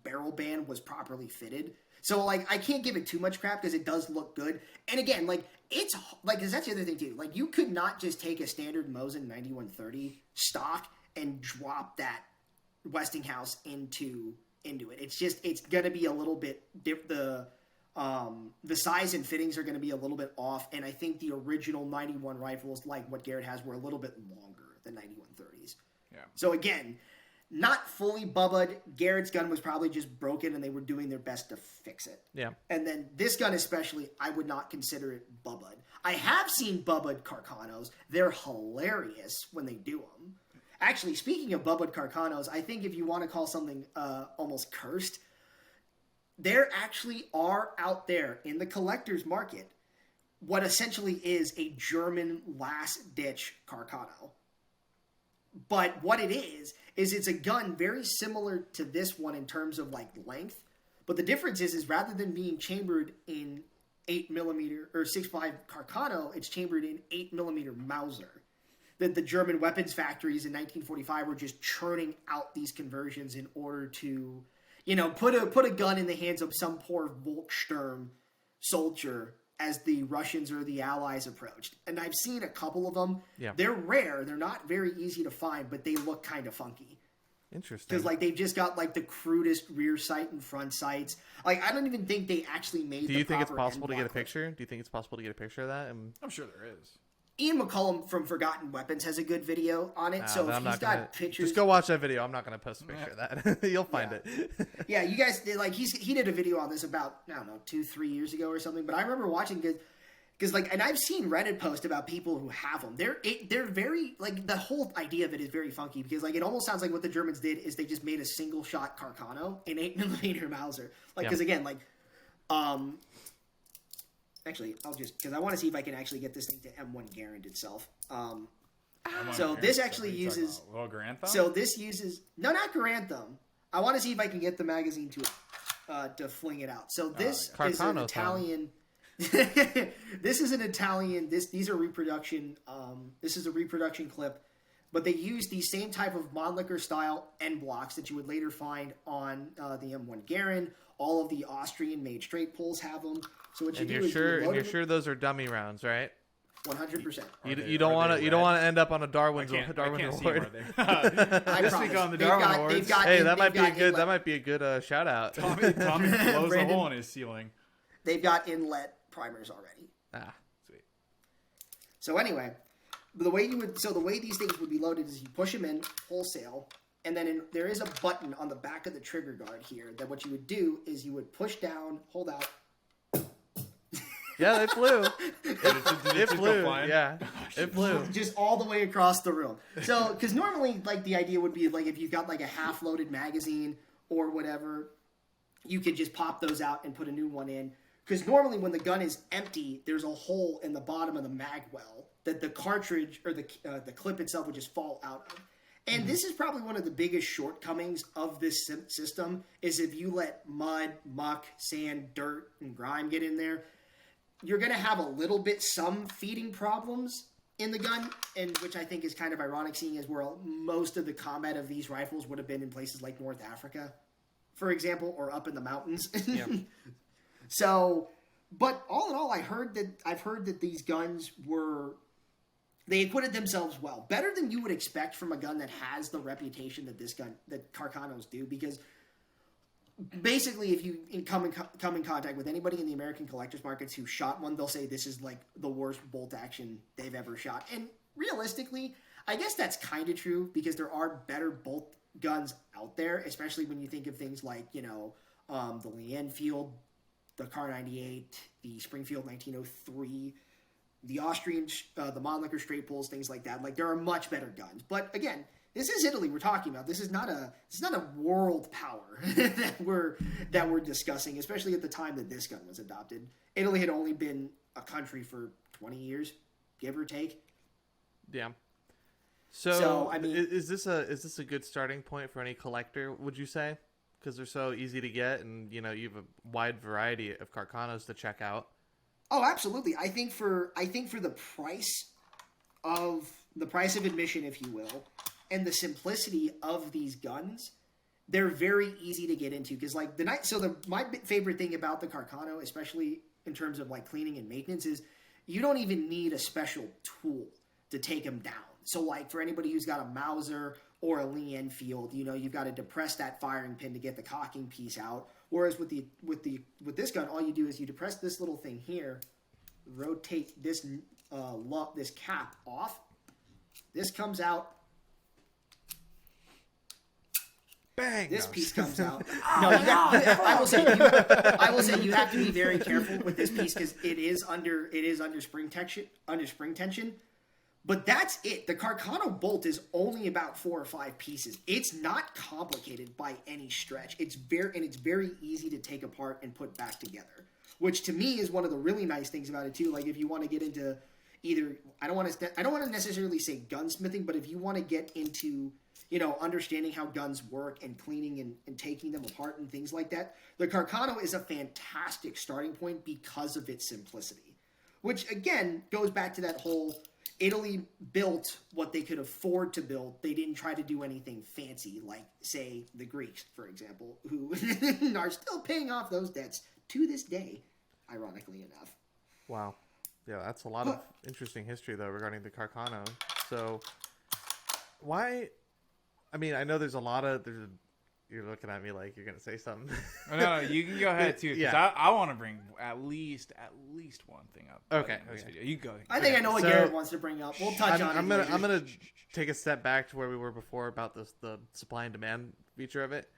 barrel band was properly fitted. So like I can't give it too much crap because it does look good. And again, like it's like, because that's the other thing too. Like you could not just take a standard Mosin 9130 stock and drop that Westinghouse into it. It's gonna be a little bit the size and fittings are gonna be a little bit off, and I think the original 91 rifles, like what Garrett has, were a little bit longer than 9130s. Yeah. So again, not fully bubbaed. Garrett's gun was probably just broken, and they were doing their best to fix it. Yeah. And then this gun especially, I would not consider it bubbaed. I have seen bubbaed Carcanos. They're hilarious when they do them. Actually, speaking of bubbaed Carcanos, I think if you want to call something almost cursed, there actually are out there in the collector's market what essentially is a German last-ditch Carcano. But what it is it's a gun very similar to this one in terms of like length. But the difference is rather than being chambered in 8mm or 6.5 Carcano, it's chambered in 8mm Mauser. That the German weapons factories in 1945 were just churning out these conversions in order to, put a gun in the hands of some poor Volkssturm soldier as the Russians or the Allies approached. And I've seen a couple of them. Yeah. They're rare. They're not very easy to find, but they look kind of funky. Interesting. Because like they've just got like the crudest rear sight and front sights. Like I don't even think they actually made. Do you think it's possible to get a picture? Do you think it's possible to get a picture of that? I'm sure there is. Ian McCullum from Forgotten Weapons has a good video on it. So if he's got pictures, just go watch that video. I'm not going to post a picture of that. You'll find it. Yeah, you guys like he did a video on this about I don't know 2-3 years ago or something. But I remember watching it because like, and I've seen Reddit posts about people who have them. They're very like the whole idea of it is very funky because like it almost sounds like what the Germans did is they just made a single shot Carcano in 8mm Mauser. Like because again like Actually, I'll just because I want to see if I can actually get this thing to M1 Garand itself. So this actually uses little Grantham. So this uses not Grantham. I want to see if I can get the magazine to fling it out. So this is an Italian. This is an Italian. These are reproduction. This is a reproduction clip, but they use the same type of Mannlicher style end blocks that you would later find on the M1 Garand. All of the Austrian-made straight pulls have them. So what you do is you're sure those are dummy rounds, right? 100%. You don't want to end up on a Darwin award. This week on the Darwin Awards. Hey, that might be a good shout out. Tommy blows a hole in his ceiling. They've got inlet primers already. Sweet. So anyway, the way these things would be loaded is you push them in wholesale, and then there is a button on the back of the trigger guard here that what you would do is you would push down, hold out. Yeah, it flew. It flew. Yeah, it flew. Just all the way across the room. So, because normally, like, the idea would be, like, if you've got, like, a half-loaded magazine or whatever, you could just pop those out and put a new one in. Because normally when the gun is empty, there's a hole in the bottom of the mag well that the cartridge or the clip itself would just fall out of. And this is probably one of the biggest shortcomings of this system is if you let mud, muck, sand, dirt, and grime get in there, you're going to have a little bit some feeding problems in the gun, and which I think is kind of ironic seeing as where most of the combat of these rifles would have been in places like North Africa, for example, or up in the mountains. Yeah. So, but all in all, I've heard that these guns they acquitted themselves well, better than you would expect from a gun that has the reputation that Carcanos do, because basically, if you come in contact with anybody in the American collectors markets who shot one, they'll say this is like the worst bolt action they've ever shot. And realistically, I guess that's kind of true because there are better bolt guns out there, especially when you think of things like, the Lee Enfield, the Car 98, the Springfield 1903, the Austrian, the Mannlicher straight pulls, things like that. Like there are much better guns. But again, this is Italy we're talking about. This is not a world power that we're discussing, especially at the time that this gun was adopted. Italy had only been a country for 20 years, give or take. Yeah. So I mean, is this a good starting point for any collector? Would you say? Because they're so easy to get, and you have a wide variety of Carcanos to check out. Oh, absolutely. I think for the price of admission, if you will, and the simplicity of these guns, they're very easy to get into. Because like my favorite thing about the Carcano, especially in terms of like cleaning and maintenance, is you don't even need a special tool to take them down. So like for anybody who's got a Mauser or a Lee Enfield, you've got to depress that firing pin to get the cocking piece out. Whereas with this gun, all you do is you depress this little thing here, rotate this this cap off. This comes out. Bang! This piece comes out. I will say you have to be very careful with this piece because it is under spring tension. But that's it. The Carcano bolt is only about 4 or 5 pieces. It's not complicated by any stretch. It's very easy to take apart and put back together, which to me is one of the really nice things about it too. Like if you want to get into either, I don't want to necessarily say gunsmithing, but if you want to get into understanding how guns work and cleaning and taking them apart and things like that, the Carcano is a fantastic starting point because of its simplicity, which again goes back to that whole Italy built what they could afford to build. They didn't try to do anything fancy like, say, the Greeks, for example, who are still paying off those debts to this day, ironically enough. Wow. Yeah, that's a lot of interesting history, though, regarding the Carcano. So, why... I mean, I know there's a lot of you're looking at me like you're gonna say something. No, you can go ahead too. Because I want to bring at least one thing up. Okay. In this video. You go. I think I know what Garrett wants to bring up. We'll touch on it. I'm gonna take a step back to where we were before about the supply and demand feature of it,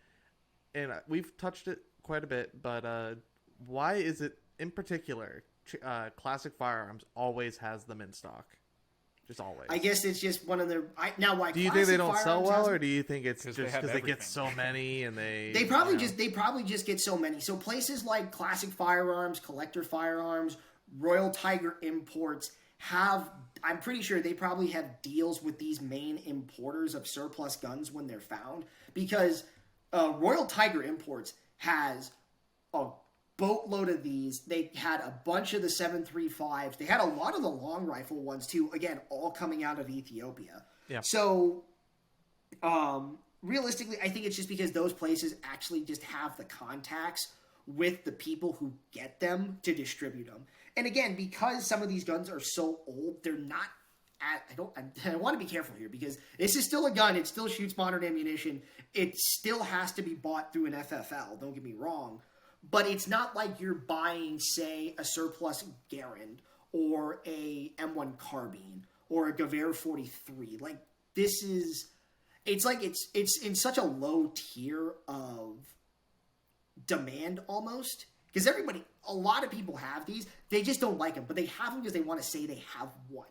and we've touched it quite a bit. But why is it in particular classic firearms always has them in stock? Just always. I guess it's just one of the why. Do you think they don't sell well, or do you think it's just because they get so many and they probably just get so many. So places like Classic Firearms, Collector Firearms, Royal Tiger Imports have. I'm pretty sure they probably have deals with these main importers of surplus guns when they're found, because Royal Tiger Imports has a boatload of these. They had a bunch of the 7.35s. They had a lot of the long rifle ones too. Again, all coming out of Ethiopia. Yeah. So, realistically, I think it's just because those places actually just have the contacts with the people who get them to distribute them. And again, because some of these guns are so old, they're not I want to be careful here, because this is still a gun. It still shoots modern ammunition. It still has to be bought through an FFL. Don't get me wrong. But it's not like you're buying, say, a surplus Garand or a M1 carbine or a Gewehr 43. Like, this is... It's like it's in such a low tier of demand almost. Because a lot of people have these. They just don't like them. But they have them because they want to say they have one.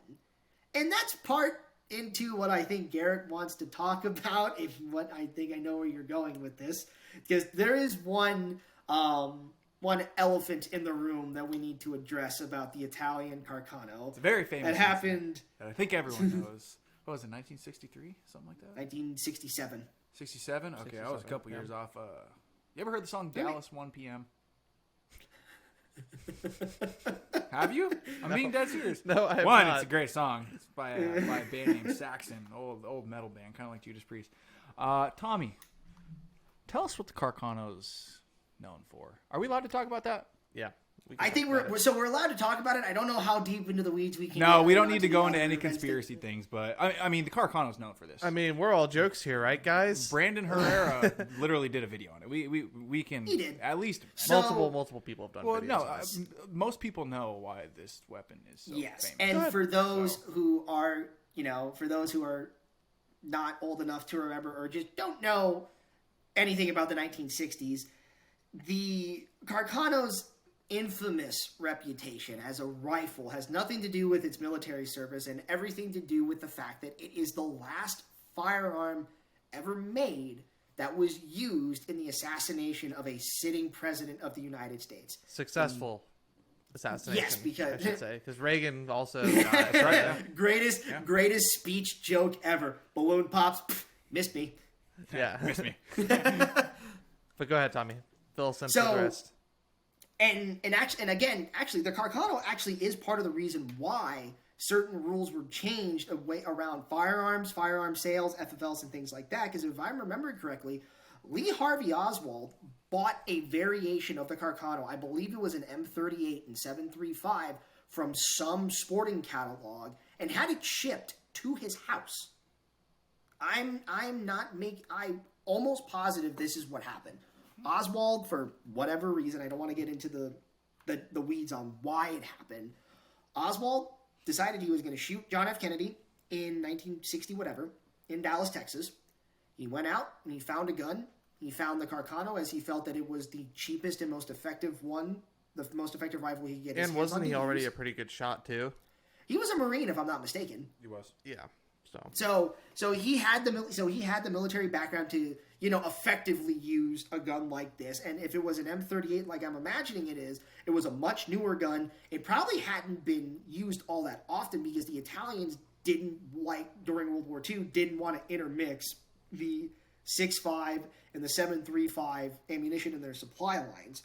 And that's part into what I think Garrett wants to talk about. I think I know where you're going with this. Because there is one elephant in the room that we need to address about the Italian Carcano. It's a very famous. That happened. I think everyone knows. What was it, 1963? Something like that? 1967. 67? Okay, 67, I was a couple years off. You ever heard the song Dallas 1 p.m.? Have you? I'm being dead serious. No, I have not. It's a great song. It's by a band named Saxon, old metal band, kind of like Judas Priest. Tommy, tell us what the Carcano's known for. Are we allowed to talk about that? Yeah. I think we're allowed to talk about it. I don't know how deep into the weeds we can. No, we don't need to go into any conspiracy things, but I mean, the Carcano's known for this. I mean, we're all jokes here, right, guys? Brandon Herrera literally did a video on it. We can He did. At least multiple people have done. Well, videos no, on this. Most people know why this weapon is so yes, famous. and for those who are, not old enough to remember or just don't know anything about the 1960s, the Carcano's infamous reputation as a rifle has nothing to do with its military service and everything to do with the fact that it is the last firearm ever made that was used in the assassination of a sitting president of the United States. Successful assassination. Yes, because I should say, because Reagan also right. greatest speech joke ever. Balloon pops, missed me. Yeah, missed me. But go ahead, Tommy. Fill us in for the rest. And actually, the Carcano actually is part of the reason why certain rules were changed around firearms, firearm sales, FFLs, and things like that. Because if I remember correctly, Lee Harvey Oswald bought a variation of the Carcano. I believe it was an M38 and 7.35 from some sporting catalog and had it shipped to his house. I'm almost positive this is what happened. Oswald, for whatever reason, I don't want to get into the weeds on why it happened. Oswald decided he was going to shoot John F. Kennedy in 1960 whatever in Dallas, Texas. He went out and he found a gun. He found the Carcano as he felt that it was the cheapest and most effective one, the most effective rifle he could get his hands on. And wasn't he already a pretty good shot too? He was a Marine, if I'm not mistaken. He was. Yeah. So he had the military background to effectively use a gun like this. And if it was an M38 like I'm imagining it was a much newer gun. It probably hadn't been used all that often because the Italians during World War II didn't want to intermix the 6.5 and the 7.35 ammunition in their supply lines.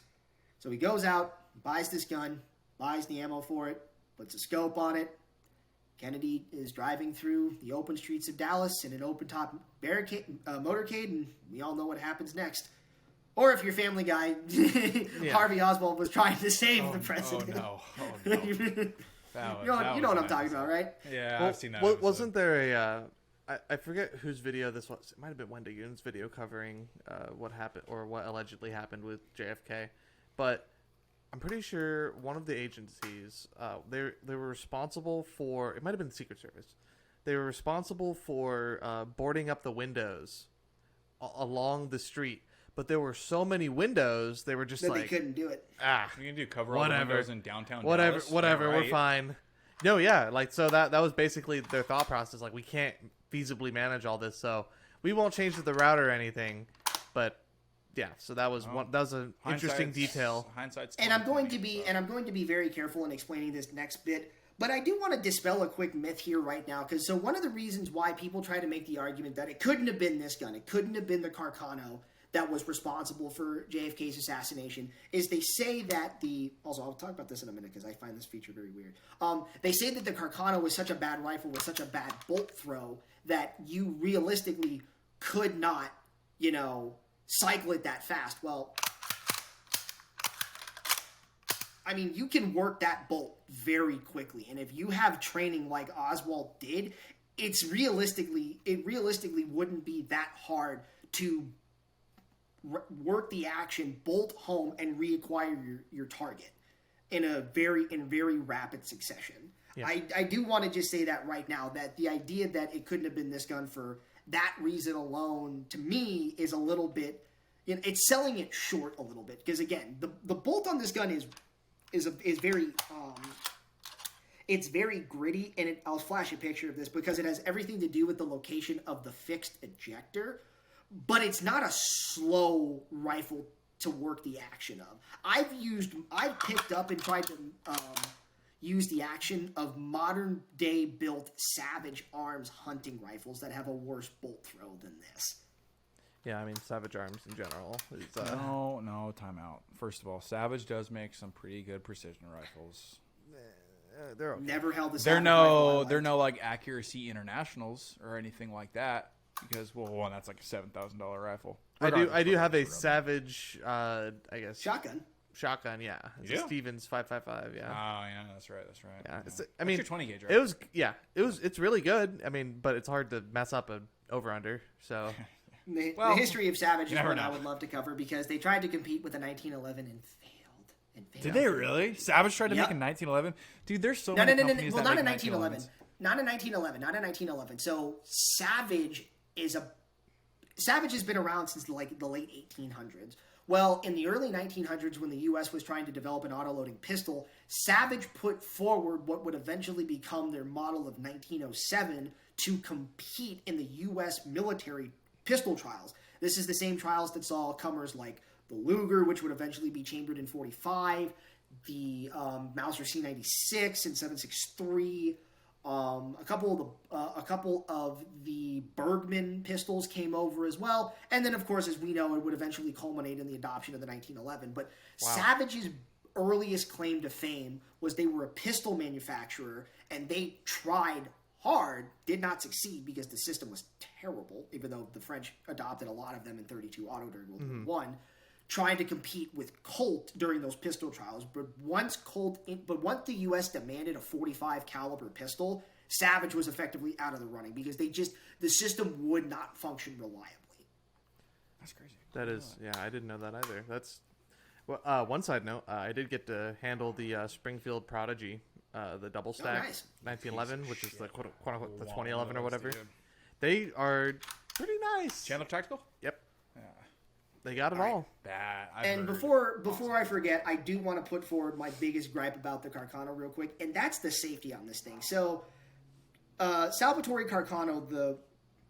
So he goes out, buys this gun, buys the ammo for it, puts a scope on it. Kennedy is driving through the open streets of Dallas in an open-top motorcade, and we all know what happens next. Or if you're Family Guy, Harvey Oswald was trying to save the president. Oh, no. You know what I'm talking about, right? Yeah, Well, I've seen that. Wasn't there I forget whose video this was. It might have been Wendy Yoon's video covering what happened or what allegedly happened with JFK, but I'm pretty sure one of the agencies they were responsible for. It might have been the Secret Service. They were responsible for boarding up the windows along the street, but there were so many windows they were just that like they couldn't do it. You can do cover all the windows in downtown Dallas. Whatever, Yeah, we're right. fine. No, yeah, like so that was basically their thought process. Like we can't feasibly manage all this, so we won't change the route or anything. But yeah, so that was an interesting detail. Hindsight's And I'm going to 20/20, be very careful in explaining this next bit. But I do want to dispel a quick myth here right now, because so one of the reasons why people try to make the argument that it couldn't have been this gun, it couldn't have been the Carcano that was responsible for JFK's assassination, is they say that also I'll talk about this in a minute because I find this feature very weird. They say that the Carcano was such a bad rifle with such a bad bolt throw that you realistically could not, cycle it that fast. Well, I mean, you can work that bolt very quickly, and if you have training like Oswald did, it realistically wouldn't be that hard to work the action, bolt home, and reacquire your target in very rapid succession. Yeah. I do want to just say that right now, that the idea that it couldn't have been this gun for that reason alone, to me, is a little bit, it's selling it short a little bit, because again, the bolt on this gun is very it's very gritty, and I'll flash a picture of this because it has everything to do with the location of the fixed ejector. But it's not a slow rifle to work the action of. I've picked up and tried to use the action of modern day built Savage Arms hunting rifles that have a worse bolt throw than this. Yeah, I mean, Savage Arms in general. No, time out. First of all, Savage does make some pretty good precision rifles. They're okay. Never held the They're Savage rifle. they're no like accuracy internationals or anything like that. Because one, that's like a $7,000 rifle. I do have a Savage, I guess shotgun. Yeah. It's a Stevens 5.55. Yeah. Oh yeah, that's right. Yeah. It's, I mean, your 20 gauge. Right? It's really good. I mean, but it's hard to mess up an over under. So. The history of Savage is what I would love to cover, because they tried to compete with a 1911 and failed. Did they really? Savage tried to make a 1911. Dude, there's so many companies that not a make 1911. Not a 1911. So Savage has been around since the late 1800s. Well, in the early 1900s, when the U.S. was trying to develop an autoloading pistol, Savage put forward what would eventually become their model of 1907 to compete in the U.S. military pistol trials. This is the same trials that saw comers like the Luger, which would eventually be chambered in .45, the Mauser C96 and 7.63. A couple of the Bergman pistols came over as well, and then of course, as we know, it would eventually culminate in the adoption of the 1911. But Savage's earliest claim to fame was they were a pistol manufacturer, and they tried hard, did not succeed because the system was terrible. Even though the French adopted a lot of them in .32 auto during World War I. Trying to compete with Colt during those pistol trials, but once the U.S. demanded a .45 caliber pistol, Savage was effectively out of the running because the system would not function reliably. That's crazy. That is, yeah, I didn't know that either. That's one side note. I did get to handle the Springfield Prodigy, the double stack 1911, which is the quote unquote the 2011 or whatever. Dude. They are pretty nice. Chandler Tactical. Yep. They got it all. And before I forget, I do want to put forward my biggest gripe about the Carcano real quick, and that's the safety on this thing. So, Salvatore Carcano, the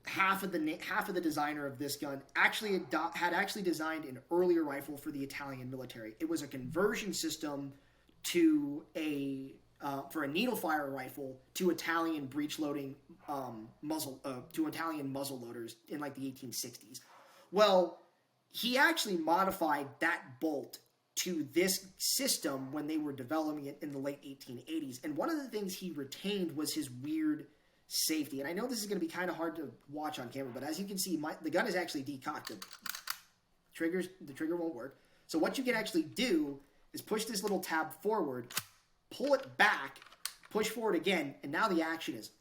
half of the designer of this gun, had designed an earlier rifle for the Italian military. It was a conversion system to for a needle fire rifle to Italian breech loading Italian muzzle loaders in like the 1860s. Well, he actually modified that bolt to this system when they were developing it in the late 1880s. And one of the things he retained was his weird safety. And I know this is going to be kind of hard to watch on camera, but as you can see, the gun is actually decocked. The trigger won't work. So what you can actually do is push this little tab forward, pull it back, push forward again, and now the action is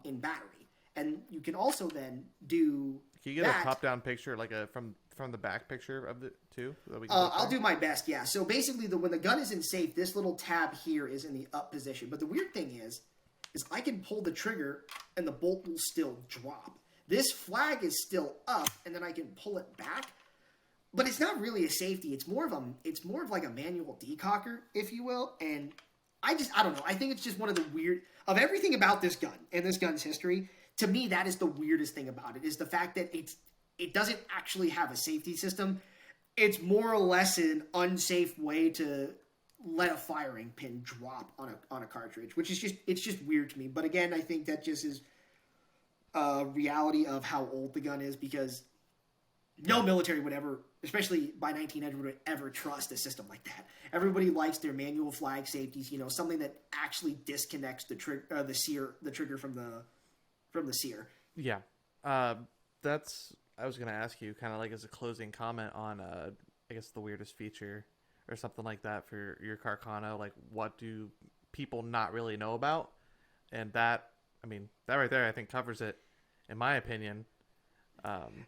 in battery. And you can also then do. Can you get a top-down picture, like a from the back picture of the too? That we can I'll do my best. Yeah. So basically, when the gun is in safe, this little tab here is in the up position. But the weird thing is I can pull the trigger and the bolt will still drop. This flag is still up, and then I can pull it back. But it's not really a safety. It's more of like a manual decocker, if you will. And I don't know. I think it's just one of the weird of everything about this gun and this gun's history. To me, that is the weirdest thing about it, is the fact that it doesn't actually have a safety system. It's more or less an unsafe way to let a firing pin drop on a cartridge, which is just weird to me. But again, I think that just is a reality of how old the gun is, because no military would ever, especially by 1900, would ever trust a system like that. Everybody likes their manual flag safeties, something that actually disconnects the trigger from the sear. Yeah. I was going to ask you, kind of like as a closing comment on, I guess, the weirdest feature or something like that for your Carcano. Like, what do people not really know about? And that right there, I think, covers it, in my opinion.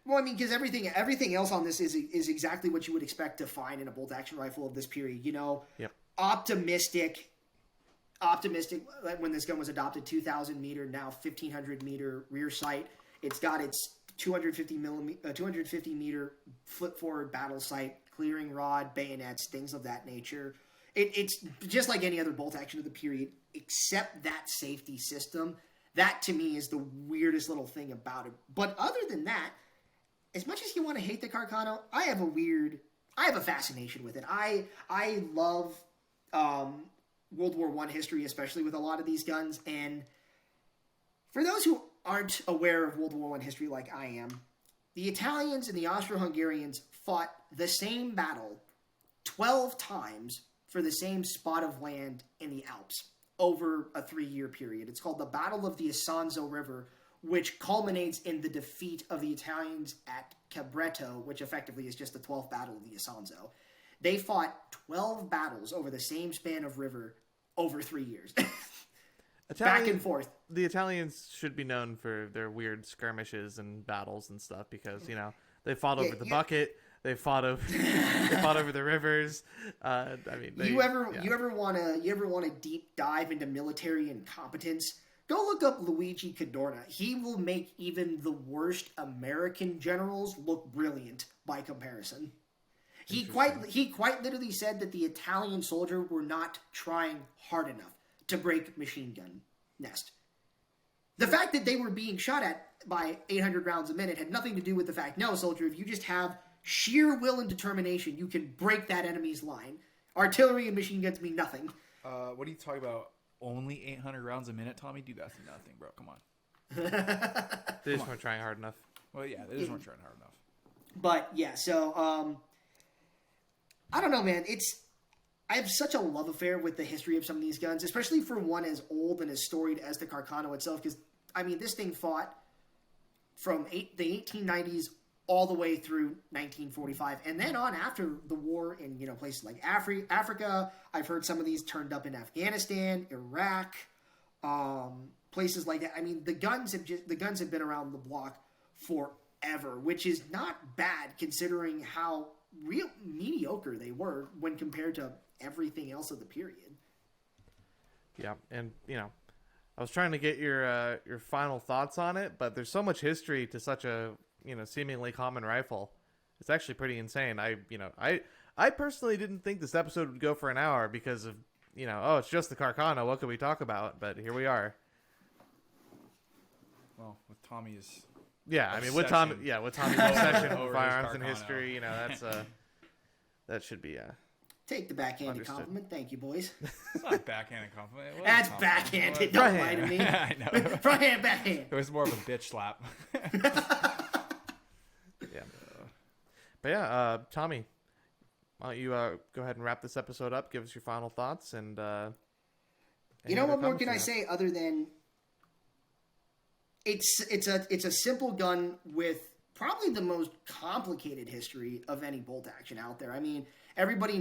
Well, because everything else on this is exactly what you would expect to find in a bolt-action rifle of this period. Yep. Optimistic. When this gun was adopted, 2,000 meter, now 1,500 meter rear sight. It's got its 250 meter flip forward battle sight, clearing rod, bayonets, things of that nature. It's just like any other bolt action of the period, except that safety system. That to me is the weirdest little thing about it. But other than that, as much as you want to hate the Carcano, I have a fascination with it. I love World War I history, especially with a lot of these guns. And for those who aren't aware of World War I history like I am, the Italians and the Austro-Hungarians fought the same battle 12 times for the same spot of land in the Alps over a 3-year period. It's called the Battle of the Isonzo River, which culminates in the defeat of the Italians at Cabretto, which effectively is just the 12th Battle of the Isonzo. They fought 12 battles over the same span of river over 3 years. Back and forth. The Italians should be known for their weird skirmishes and battles and stuff, because they fought over the bucket, they fought over the rivers. You ever want to deep dive into military incompetence? Go look up Luigi Cadorna. He will make even the worst American generals look brilliant by comparison. He quite literally said that the Italian soldier were not trying hard enough to break machine gun nest. The fact that they were being shot at by 800 rounds a minute had nothing to do with the fact, no, soldier, if you just have sheer will and determination, you can break that enemy's line. Artillery and machine guns mean nothing. What are you talking about? Only 800 rounds a minute, Tommy? Dude, that's nothing, bro. Come on. They just weren't trying hard enough. Well, yeah, they just weren't trying hard enough. But, yeah, so, I don't know, man. I have such a love affair with the history of some of these guns, especially for one as old and as storied as the Carcano itself, because, this thing fought from the 1890s all the way through 1945, and then on after the war in places like Africa. I've heard some of these turned up in Afghanistan, Iraq, places like that. The guns have been around the block forever, which is not bad considering how real mediocre they were when compared to everything else of the period. Yeah, and I was trying to get your final thoughts on it, but there's so much history to such a seemingly common rifle. It's actually pretty insane. I personally didn't think this episode would go for an hour because of it's just the Carcano. What could we talk about? But here we are. Well, with Tommy's with Tommy's obsession with firearms and history, that should be take the backhanded compliment. Thank you, boys. It's not a backhanded compliment. That's backhanded. Don't lie to me. I know. Front hand, backhand. It was more of a bitch slap. Yeah. But yeah, Tommy, why don't you go ahead and wrap this episode up? Give us your final thoughts, and what more can I say other than it's a simple gun with probably the most complicated history of any bolt action out there. Everybody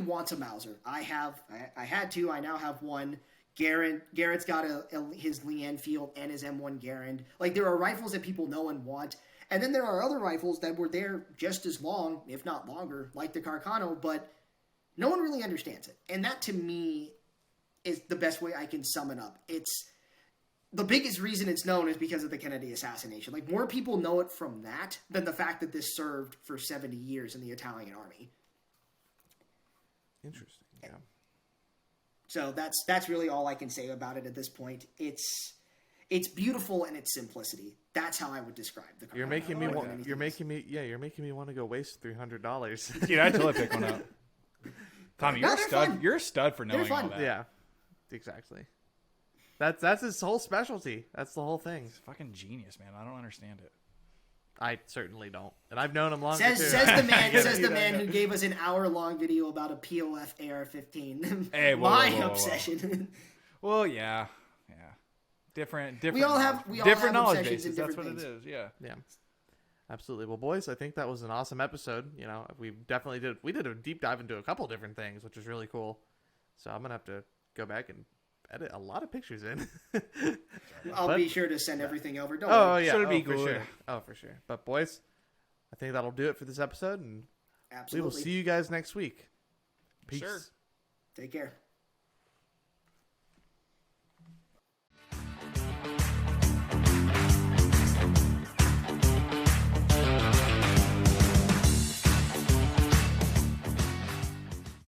wants a Mauser. I had two. I now have one. Garrett's got his Lee Enfield and his M1 Garand. Like, there are rifles that people know and want. And then there are other rifles that were there just as long, if not longer, like the Carcano, but no one really understands it. And that, to me, is the best way I can sum it up. It's the biggest reason it's known is because of the Kennedy assassination. Like, more people know it from that than the fact that this served for 70 years in the Italian army. Interesting. Yeah. So that's really all I can say about it at this point. It's beautiful in its simplicity. That's how I would describe the Carcano. You're making me want to go waste $300. Dude, I'd totally pick one up. Tommy, you're a stud. Fun. You're a stud for knowing They're fun. all that. Yeah, exactly. That's his whole specialty. That's the whole thing. He's fucking genius, man. I don't understand it. I certainly don't, and I've known him longer. Says the man who gave us an hour-long video about a POF AR-15. Hey, My whoa. obsession. Well, yeah. Different. We all have different knowledge obsessions in bases. That's what different it is. Yeah. Yeah, absolutely. Well, boys, I think that was an awesome episode. You know, we did a deep dive into a couple different things, which was really cool. So I'm gonna have to go back and edit a lot of pictures in. I'll be sure to send everything over. Don't Oh worry. yeah, Should be for good. sure. Oh, for sure. But boys, I think that'll do it for this episode, and Absolutely. we will see you guys next week. Peace. Sure. Take care.